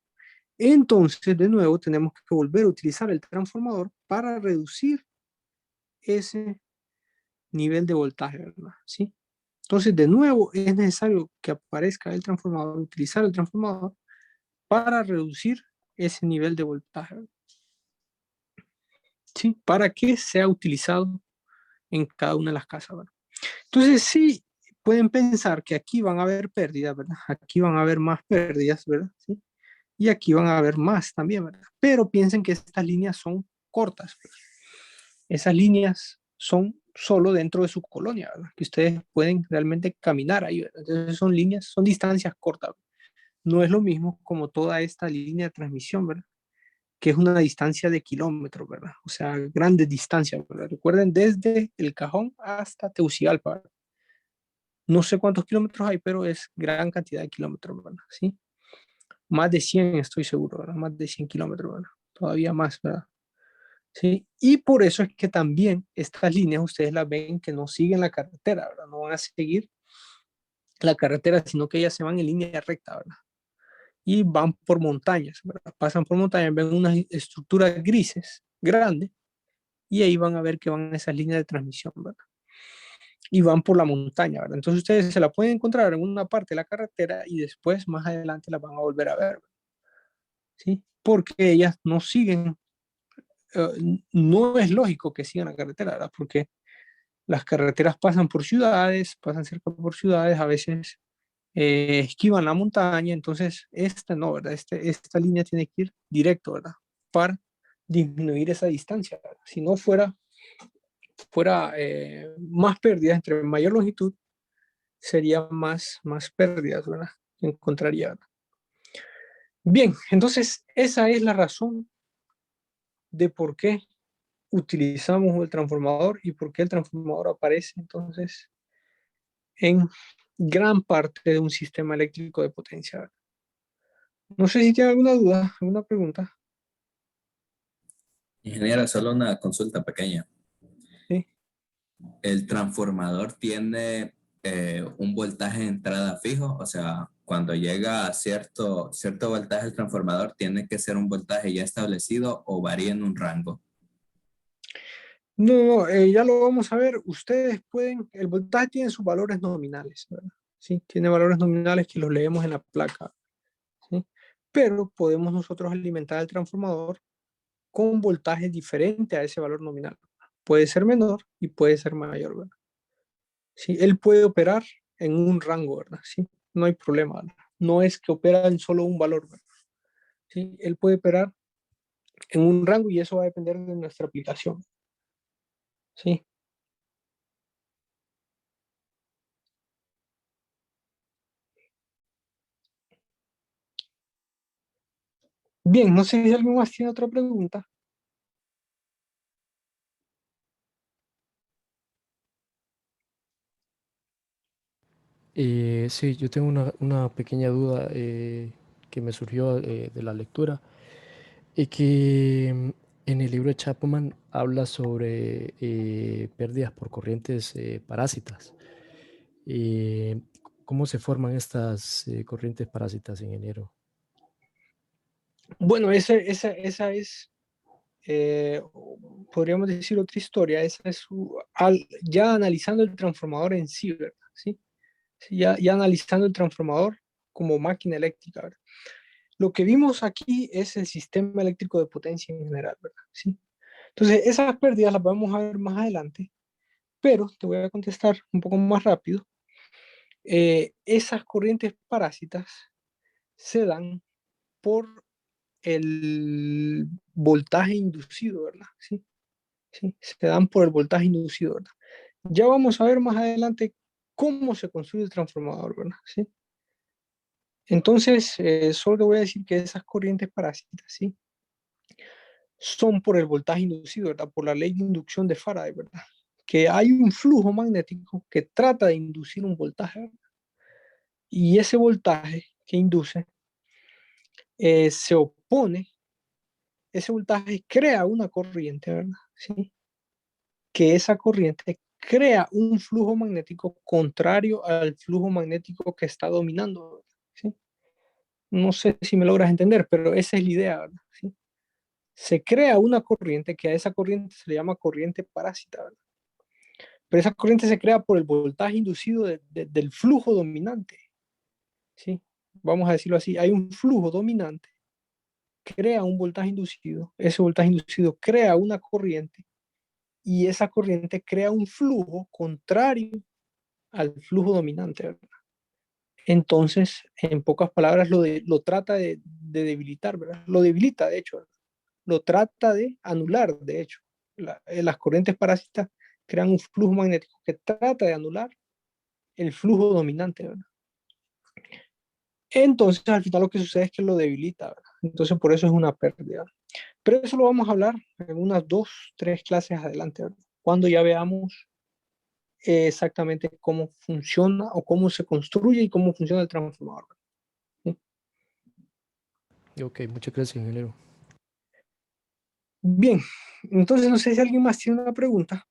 Entonces, de nuevo, tenemos que volver a utilizar el transformador para reducir ese nivel de voltaje, ¿verdad? ¿Sí? Entonces, de nuevo, es necesario que aparezca el transformador, utilizar el transformador para reducir ese nivel de voltaje, ¿sí? Para que sea utilizado en cada una de las casas, ¿verdad? Entonces, sí, pueden pensar que aquí van a haber pérdidas, ¿verdad? Aquí van a haber más pérdidas, ¿verdad? ¿Sí? Y aquí van a haber más también, ¿verdad? Pero piensen que estas líneas son cortas, ¿verdad? Esas líneas son solo dentro de su colonia, ¿verdad? Que ustedes pueden realmente caminar ahí, ¿verdad? Entonces son líneas, son distancias cortas, ¿verdad? No es lo mismo como toda esta línea de transmisión, ¿verdad? que es una distancia de kilómetros, ¿verdad? O sea, grandes distancias, ¿verdad? Recuerden, desde El Cajón hasta Tegucigalpa, ¿verdad? No sé cuántos kilómetros hay, pero es gran cantidad de kilómetros, ¿verdad? ¿Sí? Más de 100 estoy seguro, ¿verdad? Más de 100 kilómetros, ¿verdad? Todavía más, ¿verdad? ¿Sí? Y por eso es que también estas líneas ustedes las ven que no siguen la carretera, ¿verdad? No van a seguir la carretera, sino que ellas se van en línea recta, ¿verdad? Y van por montañas, ¿verdad? Pasan por montañas, ven unas estructuras grises grandes y ahí van a ver que van esas líneas de transmisión, ¿verdad? Y van por la montaña, ¿verdad? Entonces ustedes se la pueden encontrar en una parte de la carretera y después más adelante la van a volver a ver, ¿sí? Porque ellas no siguen, no es lógico que sigan la carretera, ¿verdad? Porque las carreteras pasan por ciudades, pasan cerca por ciudades, a veces esquivan la montaña, entonces esta no, ¿verdad? Esta línea tiene que ir directo, ¿verdad? Para disminuir esa distancia, ¿verdad? Si no fuera más pérdidas, entre mayor longitud, sería más pérdidas, ¿verdad? Encontraría, ¿verdad? Bien, entonces esa es la razón de por qué utilizamos el transformador y por qué el transformador aparece entonces en gran parte de un sistema eléctrico de potencia, ¿verdad? No sé si tiene alguna duda, alguna pregunta. Ingeniero, solo una consulta pequeña. ¿Sí? ¿El transformador tiene un voltaje de entrada fijo? O sea, cuando llega a cierto voltaje el transformador, ¿tiene que ser un voltaje ya establecido o varía en un rango? No, ya lo vamos a ver. Ustedes pueden, el voltaje tiene sus valores nominales, ¿verdad? Sí, tiene valores nominales que los leemos en la placa, ¿sí? Pero podemos nosotros alimentar el transformador con voltaje diferente a ese valor nominal. Puede ser menor y puede ser mayor, ¿verdad? Sí, él puede operar en un rango, ¿verdad? Sí, no hay problema, ¿verdad? No es que opera en solo un valor, ¿verdad? Sí, él puede operar en un rango y eso va a depender de nuestra aplicación. Sí. Bien, no sé si alguien más tiene otra pregunta. Sí, yo tengo una pequeña duda que me surgió de la lectura y que en el libro de Chapman habla sobre pérdidas por corrientes parásitas. Eh, ¿Cómo se forman estas corrientes parásitas, ingeniero? Bueno, esa es, eh, podríamos decir, otra historia. Esa es ya analizando el transformador en sí, ¿verdad? ¿Sí? Sí, ya analizando el transformador como máquina eléctrica, ¿verdad? Lo que vimos aquí es el sistema eléctrico de potencia en general, ¿verdad? ¿Sí? Entonces, esas pérdidas las vamos a ver más adelante, pero te voy a contestar un poco más rápido. Esas corrientes parásitas se dan por el voltaje inducido, ¿verdad? Sí, sí, se dan por el voltaje inducido, ¿verdad? Ya vamos a ver más adelante cómo se construye el transformador, ¿verdad? Sí. Entonces, solo te voy a decir que esas corrientes parásitas, ¿sí? Son por el voltaje inducido, ¿verdad? Por la ley de inducción de Faraday, ¿verdad? Que hay un flujo magnético que trata de inducir un voltaje, ¿verdad? Y ese voltaje que induce se opone, ese voltaje crea una corriente, ¿verdad? ¿Sí? Que esa corriente crea un flujo magnético contrario al flujo magnético que está dominando, ¿sí? No sé si me logras entender, pero esa es la idea, ¿verdad? ¿Sí? Se crea una corriente que a esa corriente se le llama corriente parásita, ¿verdad? Pero esa corriente se crea por el voltaje inducido del flujo dominante, ¿sí? Vamos a decirlo así, hay un flujo dominante, crea un voltaje inducido, ese voltaje inducido crea una corriente y esa corriente crea un flujo contrario al flujo dominante, ¿verdad? Entonces, en pocas palabras, lo trata de debilitar, ¿verdad? Lo debilita, de hecho, ¿verdad? Lo trata de anular, de hecho. Las corrientes parásitas crean un flujo magnético que trata de anular el flujo dominante, ¿verdad? Entonces, al final lo que sucede es que lo debilita, ¿verdad? Entonces, por eso es una pérdida. Pero eso lo vamos a hablar en unas 2, 3 clases adelante, ¿verdad? Cuando ya veamos exactamente cómo funciona o cómo se construye y cómo funciona el transformador. ¿Sí? Ok, muchas gracias, ingeniero. Bien, entonces no sé si alguien más tiene una pregunta.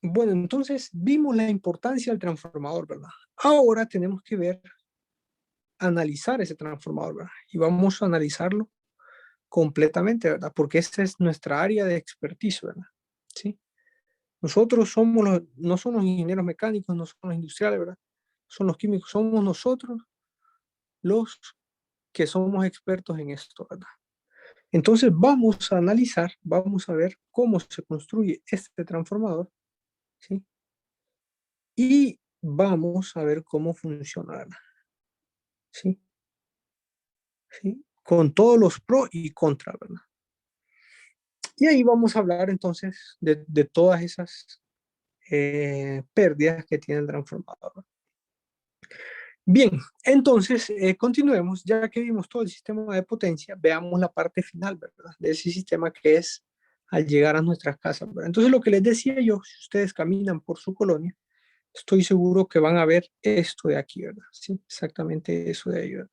Bueno, entonces vimos la importancia del transformador, ¿verdad? Ahora tenemos que ver, analizar ese transformador, ¿verdad? Y vamos a analizarlo completamente, ¿verdad? Porque esta es nuestra área de expertise, ¿verdad? ¿Sí? Nosotros somos no son los ingenieros mecánicos, no son los industriales, ¿verdad? Son los químicos, somos nosotros los que somos expertos en esto, ¿verdad? Entonces vamos a analizar, vamos a ver cómo se construye este transformador, ¿sí? Y vamos a ver cómo funciona, ¿verdad? ¿Sí? ¿Sí? Con todos los pros y contras, ¿verdad? Y ahí vamos a hablar entonces de todas esas pérdidas que tiene el transformador. Bien, entonces continuemos, ya que vimos todo el sistema de potencia, veamos la parte final, ¿verdad? De ese sistema que es al llegar a nuestras casas, ¿verdad? Entonces lo que les decía yo, si ustedes caminan por su colonia, estoy seguro que van a ver esto de aquí, ¿verdad? Sí, exactamente eso de ahí, ¿verdad?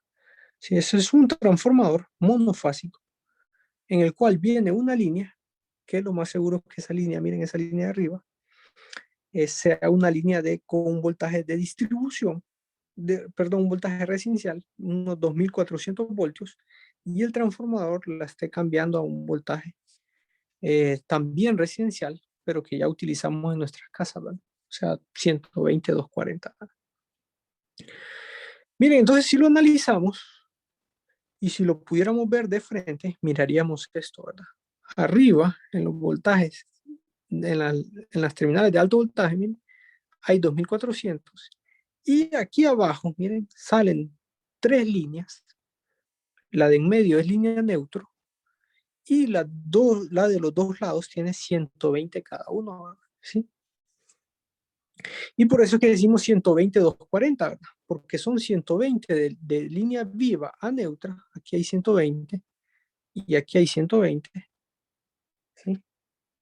Sí, ese es un transformador monofásico en el cual viene una línea, que lo más seguro es que esa línea, miren esa línea de arriba, sea una línea con un voltaje de distribución, perdón, un voltaje residencial, unos 2400 voltios, y el transformador la esté cambiando a un voltaje también residencial, pero que ya utilizamos en nuestras casas, ¿verdad? O sea, 120, 240. ¿Verdad? Miren, entonces si lo analizamos y si lo pudiéramos ver de frente, miraríamos esto, ¿verdad? Arriba, en los voltajes, en las terminales de alto voltaje, miren, hay 2400. Y aquí abajo, miren, salen 3 líneas. La de en medio es línea neutro y la de los dos lados tiene 120 cada uno, ¿sí? Y por eso es que decimos 120, 240, ¿verdad? Porque son 120 de línea viva a neutra, aquí hay 120 y aquí hay 120, ¿sí?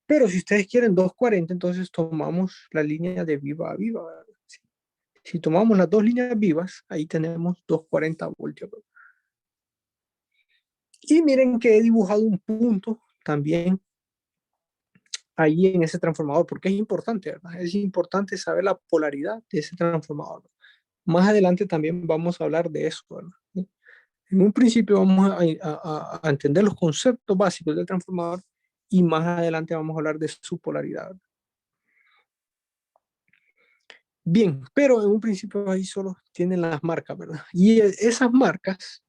Pero si ustedes quieren 240, entonces tomamos la línea de viva a viva, ¿verdad? ¿Sí? Si tomamos las dos líneas vivas, ahí tenemos 240 voltios, ¿verdad? Y miren que he dibujado un punto también ahí en ese transformador, porque es importante, ¿verdad? Es importante saber la polaridad de ese transformador. Más adelante también vamos a hablar de eso, ¿verdad? ¿Sí? En un principio vamos a entender los conceptos básicos del transformador y más adelante vamos a hablar de su polaridad. Bien, pero en un principio ahí solo tienen las marcas, ¿verdad? Y esas marcas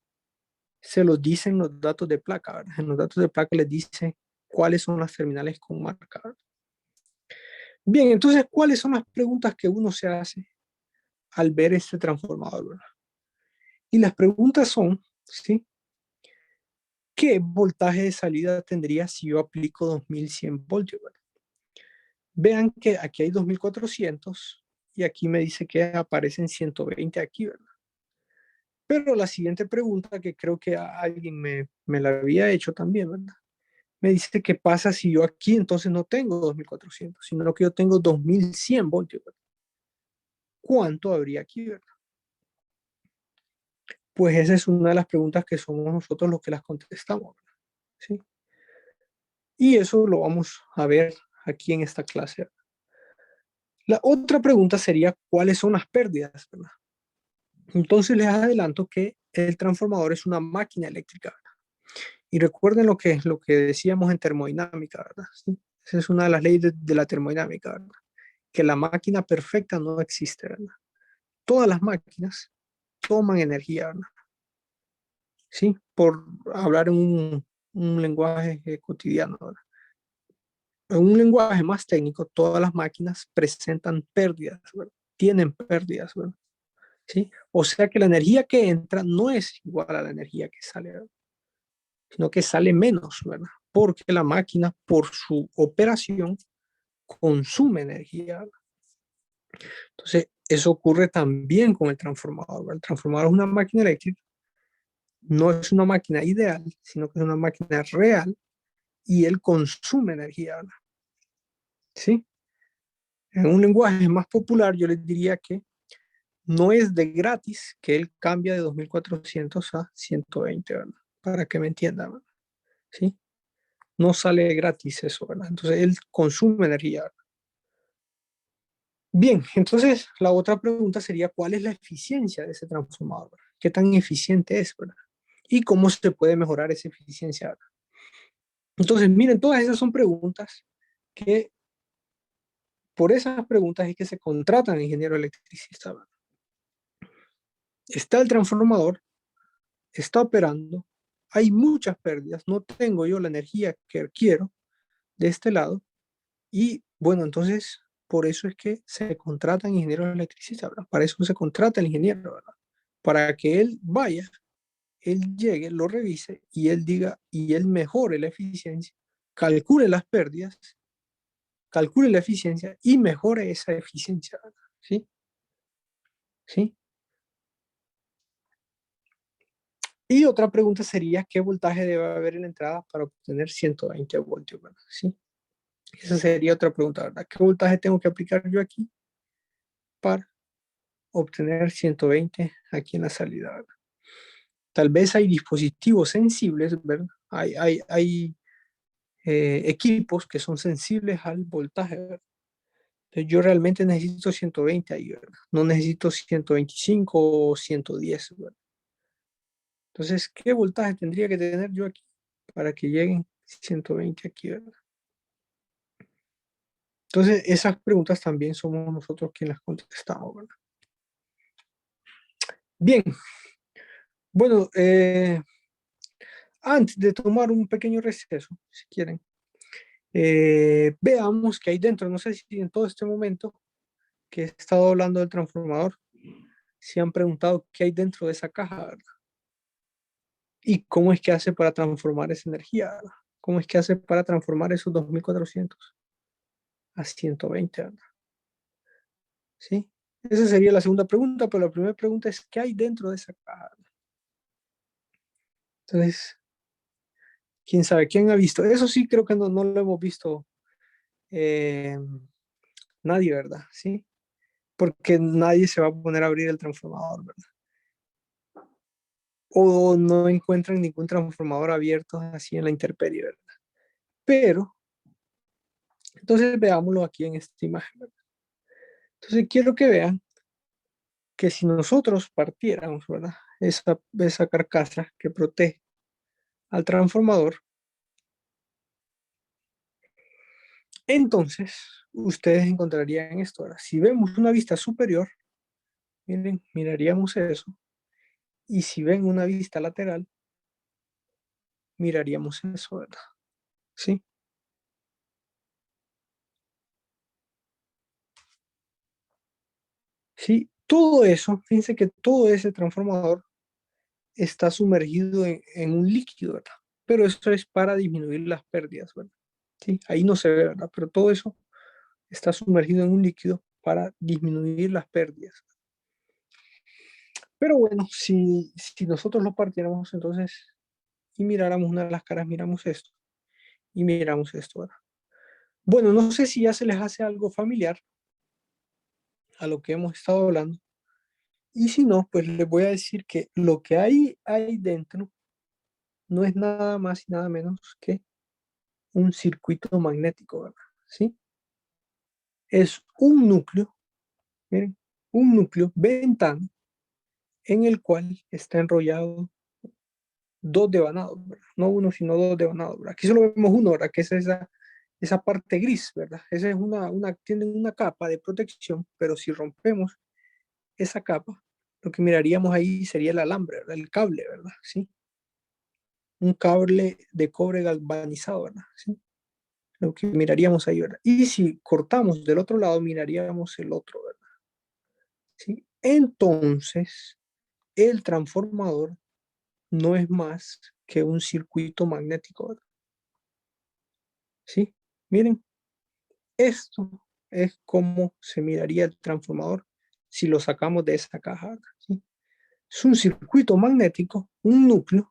se los dicen los datos de placa, ¿verdad? En los datos de placa les dice cuáles son las terminales con marca, ¿verdad? Bien, entonces, ¿cuáles son las preguntas que uno se hace al ver este transformador, ¿verdad? Y las preguntas son, ¿sí? ¿Qué voltaje de salida tendría si yo aplico 2100 voltios, ¿verdad? Vean que aquí hay 2400 y aquí me dice que aparecen 120 aquí, ¿verdad? Pero la siguiente pregunta que creo que alguien me la había hecho también, ¿verdad? Me dice qué pasa si yo aquí entonces no tengo 2400, sino que yo tengo 2100 voltios, ¿verdad? ¿Cuánto habría aquí, verdad? Pues esa es una de las preguntas que somos nosotros los que las contestamos, ¿verdad? ¿Sí? Y eso lo vamos a ver aquí en esta clase. La otra pregunta sería, ¿cuáles son las pérdidas, verdad? Entonces les adelanto que el transformador es una máquina eléctrica, ¿verdad? Y recuerden lo que decíamos en termodinámica, ¿verdad? ¿Sí? Esa es una de las leyes de la termodinámica, ¿verdad? Que la máquina perfecta no existe, ¿verdad? Todas las máquinas toman energía, ¿verdad? ¿Sí? Por hablar en un lenguaje cotidiano, ¿verdad? En un lenguaje más técnico, todas las máquinas presentan pérdidas, ¿verdad? Tienen pérdidas, ¿verdad? ¿Sí? O sea que la energía que entra no es igual a la energía que sale, ¿verdad? Sino que sale menos, ¿verdad? Porque la máquina, por su operación, consume energía, ¿verdad? Entonces, Eso ocurre también con el transformador, ¿verdad? El transformador es una máquina eléctrica, no es una máquina ideal, sino que es una máquina real y él consume energía, ¿verdad? ¿Sí? En un lenguaje más popular, yo les diría que no es de gratis que él cambia de 2400 a 120, ¿verdad? Para que me entiendan, ¿verdad? ¿Sí? No sale gratis eso, ¿verdad? Entonces él consume energía, ¿verdad? Bien, entonces la otra pregunta sería, ¿cuál es la eficiencia de ese transformador? ¿Qué tan eficiente es, verdad? ¿Y cómo se puede mejorar esa eficiencia, verdad? Entonces, miren, todas esas son preguntas que, por esas preguntas es que se contratan ingenieros electricistas, ¿verdad? Está el transformador, está operando, hay muchas pérdidas, no tengo yo la energía que quiero de este lado, y bueno, entonces, por eso es que se contratan ingenieros electricistas, ¿verdad? Para eso se contrata el ingeniero, ¿verdad? Para que él vaya, él llegue, lo revise y él diga, y él mejore la eficiencia, calcule las pérdidas, calcule la eficiencia y mejore esa eficiencia, ¿verdad? ¿Sí? ¿Sí? Y otra pregunta sería, ¿qué voltaje debe haber en la entrada para obtener 120 voltios, ¿verdad? ¿Sí? Esa sería otra pregunta, ¿verdad? ¿Qué voltaje tengo que aplicar yo aquí para obtener 120 aquí en la salida, ¿verdad? Tal vez hay dispositivos sensibles, ¿verdad? Hay equipos que son sensibles al voltaje, ¿verdad? Entonces yo realmente necesito 120 ahí, ¿verdad? No necesito 125 o 110, ¿verdad? Entonces, ¿qué voltaje tendría que tener yo aquí para que lleguen 120 aquí, ¿verdad? Entonces, esas preguntas también somos nosotros quienes las contestamos, ¿verdad? Bien, bueno, antes de tomar un pequeño receso, si quieren, veamos qué hay dentro. No sé si en todo este momento que he estado hablando del transformador, se han preguntado qué hay dentro de esa caja, ¿verdad? Y cómo es que hace para transformar esa energía, ¿verdad? Cómo es que hace para transformar esos 2400 a 120, ¿verdad? ¿Sí? Esa sería la segunda pregunta, pero la primera pregunta es ¿qué hay dentro de esa caja? Entonces, quién sabe, quién ha visto. Eso sí creo que no lo hemos visto eh, nadie, ¿verdad? Sí, porque nadie se va a poner a abrir el transformador, ¿verdad? O no encuentran ningún transformador abierto así en la intemperie, ¿verdad? Pero, entonces veámoslo aquí en esta imagen, ¿verdad? Entonces quiero que vean que si nosotros partiéramos, ¿verdad? Esa carcasa que protege al transformador, entonces ustedes encontrarían esto, ¿verdad? Si vemos una vista superior, miren, miraríamos eso. Y si ven una vista lateral, miraríamos eso, ¿verdad? ¿Sí? Sí, todo eso, fíjense que todo ese transformador está sumergido en un líquido, ¿verdad? Pero eso es para disminuir las pérdidas, ¿verdad? Sí, ahí no se ve, ¿verdad? Pero todo eso está sumergido en un líquido para disminuir las pérdidas. Pero bueno, si nosotros lo partiéramos entonces y miráramos una de las caras, miramos esto y miramos esto, ¿verdad? Bueno, no sé si ya se les hace algo familiar a lo que hemos estado hablando. Y si no, pues les voy a decir que lo que hay dentro no es nada más y nada menos que un circuito magnético, ¿verdad? ¿Sí? Es un núcleo, miren, un núcleo ventano en el cual está enrollado dos devanados, ¿verdad? No uno, sino dos devanados, ¿verdad? Aquí solo vemos uno, ¿verdad? Que es esa parte gris, ¿verdad? Esa es tienen una capa de protección, pero si rompemos esa capa, lo que miraríamos ahí sería el alambre, ¿verdad? El cable, ¿verdad? ¿Sí? Un cable de cobre galvanizado, ¿verdad? ¿Sí? Lo que miraríamos ahí, ¿verdad? Y si cortamos del otro lado, miraríamos el otro, ¿verdad? ¿Sí? Entonces, el transformador no es más que un circuito magnético, ¿verdad? ¿Sí? Miren, esto es como se miraría el transformador si lo sacamos de esa caja, ¿sí? Es un circuito magnético, un núcleo,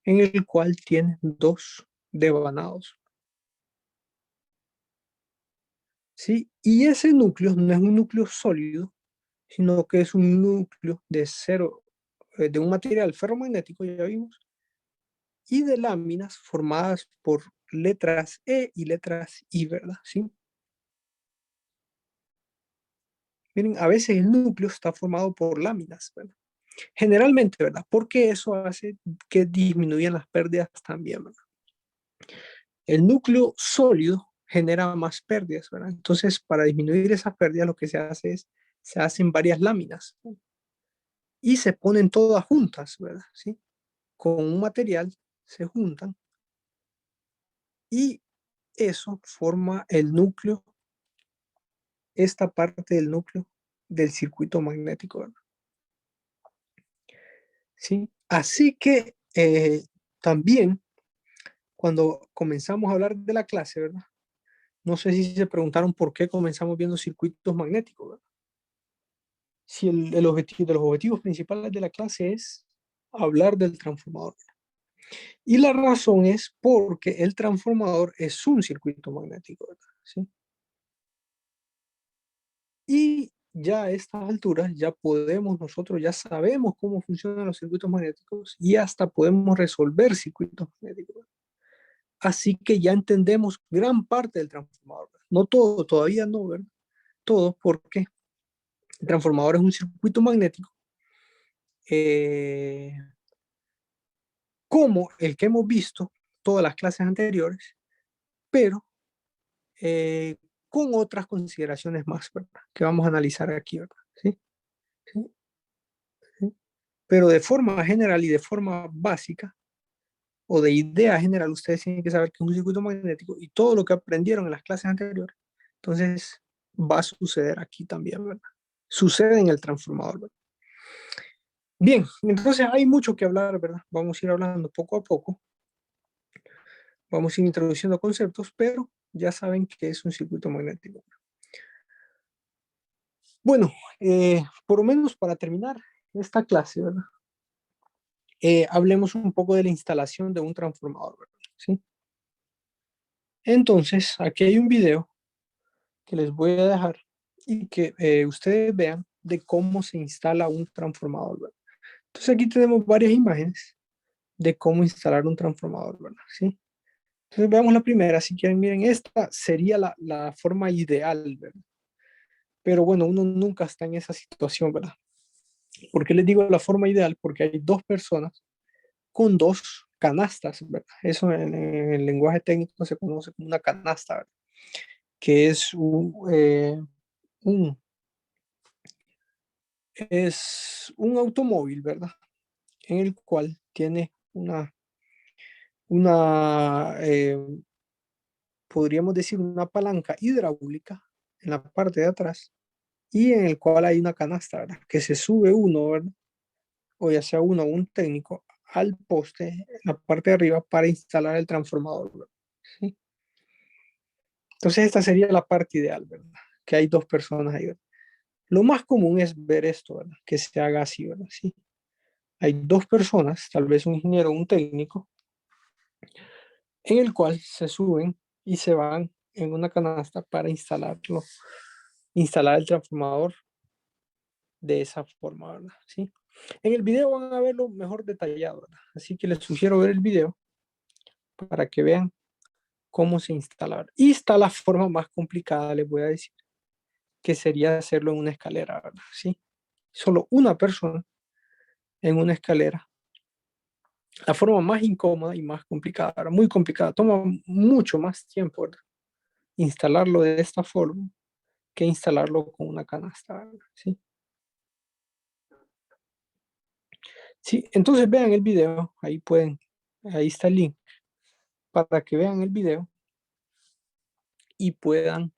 en el cual tiene dos devanados. ¿Sí? Y ese núcleo no es un núcleo sólido, sino que es un núcleo de un material ferromagnético, ya vimos, y de láminas formadas por letras E y letras I, ¿verdad? ¿Sí? Miren, a veces el núcleo está formado por láminas, ¿verdad? Generalmente, ¿verdad? Porque eso hace que disminuyan las pérdidas también, ¿verdad? El núcleo sólido genera más pérdidas, ¿verdad? Entonces, para disminuir esas pérdidas, lo que se hace es, se hacen varias láminas, ¿no? Y se ponen todas juntas, ¿verdad? ¿Sí? Con un material se juntan y eso forma el núcleo, esta parte del núcleo del circuito magnético, ¿verdad? ¿Sí? Así que también cuando comenzamos a hablar de la clase, ¿verdad? No sé si se preguntaron por qué comenzamos viendo circuitos magnéticos, ¿verdad? Si el objetivo de los objetivos principales de la clase es hablar del transformador. Y la razón es porque el transformador es un circuito magnético, ¿verdad? ¿Sí? Y ya a estas alturas ya podemos, nosotros ya sabemos cómo funcionan los circuitos magnéticos y hasta podemos resolver circuitos magnéticos, ¿verdad? Así que ya entendemos gran parte del transformador, ¿verdad? No todo, todavía no, ¿verdad? Todo porque el transformador es un circuito magnético como el que hemos visto todas las clases anteriores, pero eh, con otras consideraciones más, ¿verdad? Que vamos a analizar aquí, ¿verdad? ¿Sí? ¿Sí? ¿Sí? Pero de forma general y de forma básica, o de idea general, ustedes tienen que saber que es un circuito magnético y todo lo que aprendieron en las clases anteriores, entonces va a suceder aquí también, ¿verdad? Sucede en el transformador, ¿verdad? Bien, entonces hay mucho que hablar, ¿verdad? Vamos a ir hablando poco a poco. Vamos a ir introduciendo conceptos, pero ya saben que es un circuito magnético. Bueno, por lo menos para terminar esta clase, ¿verdad? Hablemos un poco de la instalación de un transformador, ¿verdad? ¿Sí? Entonces, aquí hay un video que les voy a dejar y que ustedes vean de cómo se instala un transformador, ¿verdad? Entonces aquí tenemos varias imágenes de cómo instalar un transformador, ¿verdad? ¿Sí? Entonces veamos la primera, si quieren, miren, esta sería la forma ideal, ¿verdad? Pero bueno, uno nunca está en esa situación, ¿verdad? ¿Por qué les digo la forma ideal? Porque hay dos personas con dos canastas, ¿verdad? Eso en el lenguaje técnico se conoce como una canasta, ¿verdad? Que un, es un automóvil, ¿verdad? En el cual tiene una podríamos decir, una palanca hidráulica en la parte de atrás y en el cual hay una canasta, ¿verdad? Que se sube uno, ¿verdad? O ya sea uno o un técnico al poste en la parte de arriba para instalar el transformador, ¿verdad? ¿Sí? Entonces esta sería la parte ideal, ¿verdad? Que hay dos personas ahí, ¿verdad? Lo más común es ver esto, ¿verdad? Que se haga así, ¿verdad? Sí. Hay dos personas, tal vez un ingeniero o un técnico, en el cual se suben y se van en una canasta para instalar el transformador de esa forma, ¿verdad? ¿Sí? En el video van a verlo mejor detallado, ¿verdad? Así que les sugiero ver el video para que vean cómo se instala. Y está la forma más complicada, les voy a decir, que sería hacerlo en una escalera, ¿verdad? ¿Sí? Solo una persona en una escalera. La forma más incómoda y más complicada, ¿verdad? Muy complicada. Toma mucho más tiempo, ¿verdad? Instalarlo de esta forma que instalarlo con una canasta, ¿verdad? ¿Sí? Sí, entonces vean el video, ahí está el link para que vean el video y puedan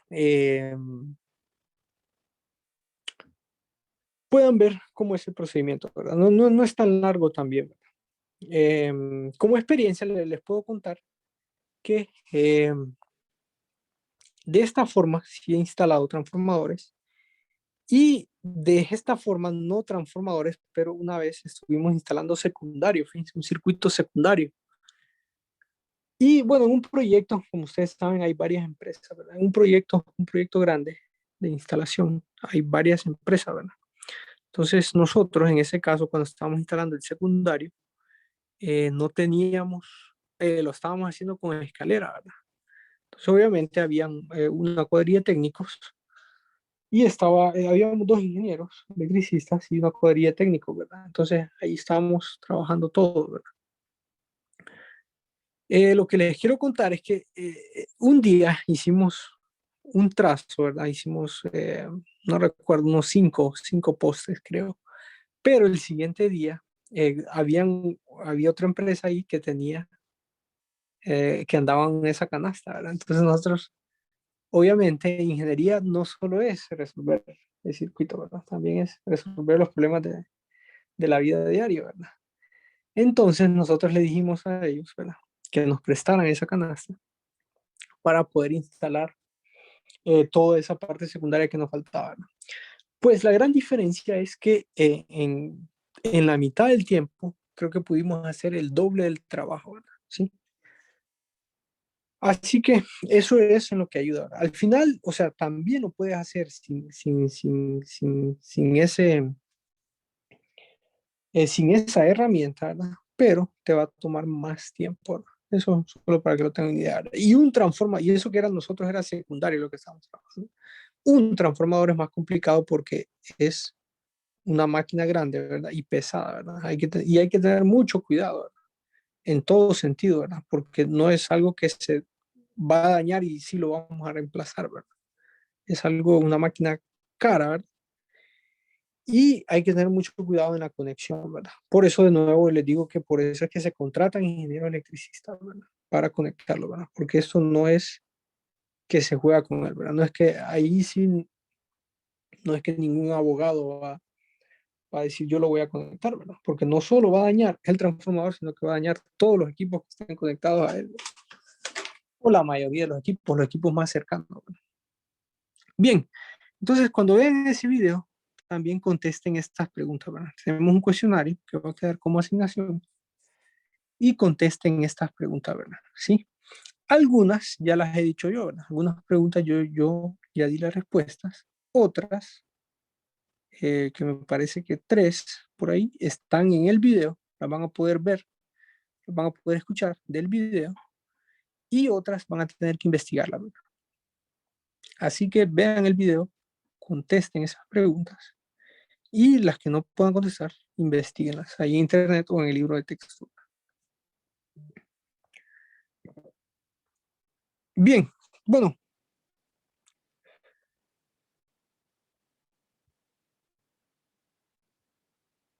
ver cómo es el procedimiento, ¿verdad? No es tan largo también, ¿verdad? Como experiencia les puedo contar que de esta forma sí he instalado transformadores Y de esta forma, no transformadores, pero una vez estuvimos instalando secundario, fíjense, un circuito secundario. Y bueno, en un proyecto, como ustedes saben, hay varias empresas, ¿verdad? En un proyecto grande de instalación, hay varias empresas, ¿verdad? Entonces nosotros, en ese caso, cuando estábamos instalando el secundario, no teníamos, lo estábamos haciendo con escalera, ¿verdad? Entonces obviamente habían una cuadrilla de técnicos y habíamos 2 ingenieros electricistas y una cuadrilla de técnicos, ¿verdad? Entonces ahí estábamos trabajando todo, ¿verdad? Lo que les quiero contar es que un día hicimos un trazo, ¿verdad? Hicimos, no recuerdo, unos cinco postes, creo. Pero el siguiente día había otra empresa ahí que tenía, que andaban en esa canasta, ¿verdad? Entonces nosotros, obviamente, ingeniería no solo es resolver el circuito, ¿verdad? También es resolver los problemas de la vida diaria, ¿verdad? Entonces nosotros le dijimos a ellos, ¿verdad? Que nos prestaran esa canasta para poder instalar toda esa parte secundaria que nos faltaba, ¿no? Pues la gran diferencia es que en la mitad del tiempo creo que pudimos hacer el doble del trabajo, ¿verdad? ¿Sí? Así que eso es en lo que ayuda. Al final, o sea, también lo puedes hacer sin esa herramienta, ¿verdad? Pero te va a tomar más tiempo, ¿verdad? Eso solo para que lo tengan idea. Y y eso que nosotros era secundario lo que estábamos trabajando. Un transformador es más complicado porque es una máquina grande, ¿verdad? Y pesada, ¿verdad? Y hay que tener mucho cuidado, ¿verdad? En todo sentido, ¿verdad? Porque no es algo que se va a dañar y sí lo vamos a reemplazar, ¿verdad? Es una máquina cara, ¿verdad? Y hay que tener mucho cuidado en la conexión, ¿verdad? Por eso, de nuevo, les digo que por eso es que se contratan ingenieros electricistas, ¿verdad? Para conectarlo, ¿verdad? Porque esto no es que se juega con él, ¿verdad? No es que ahí sí, no es que ningún abogado va a decir yo lo voy a conectar, ¿verdad? Porque no solo va a dañar el transformador, sino que va a dañar todos los equipos que estén conectados a él, ¿verdad? O la mayoría de los equipos más cercanos, ¿verdad? Bien, entonces cuando vean ese video, también contesten estas preguntas, ¿verdad? Tenemos un cuestionario que va a quedar como asignación y contesten estas preguntas, ¿verdad? ¿Sí? Algunas ya las he dicho yo, ¿verdad? Algunas preguntas yo ya di las respuestas. Otras, que me parece que 3 por ahí, están en el video, las van a poder ver, las van a poder escuchar del video y otras van a tener que investigarla, ¿verdad? Así que vean el video, contesten esas preguntas y las que no puedan contestar, investiguenlas ahí en internet o en el libro de texto. Bien, bueno,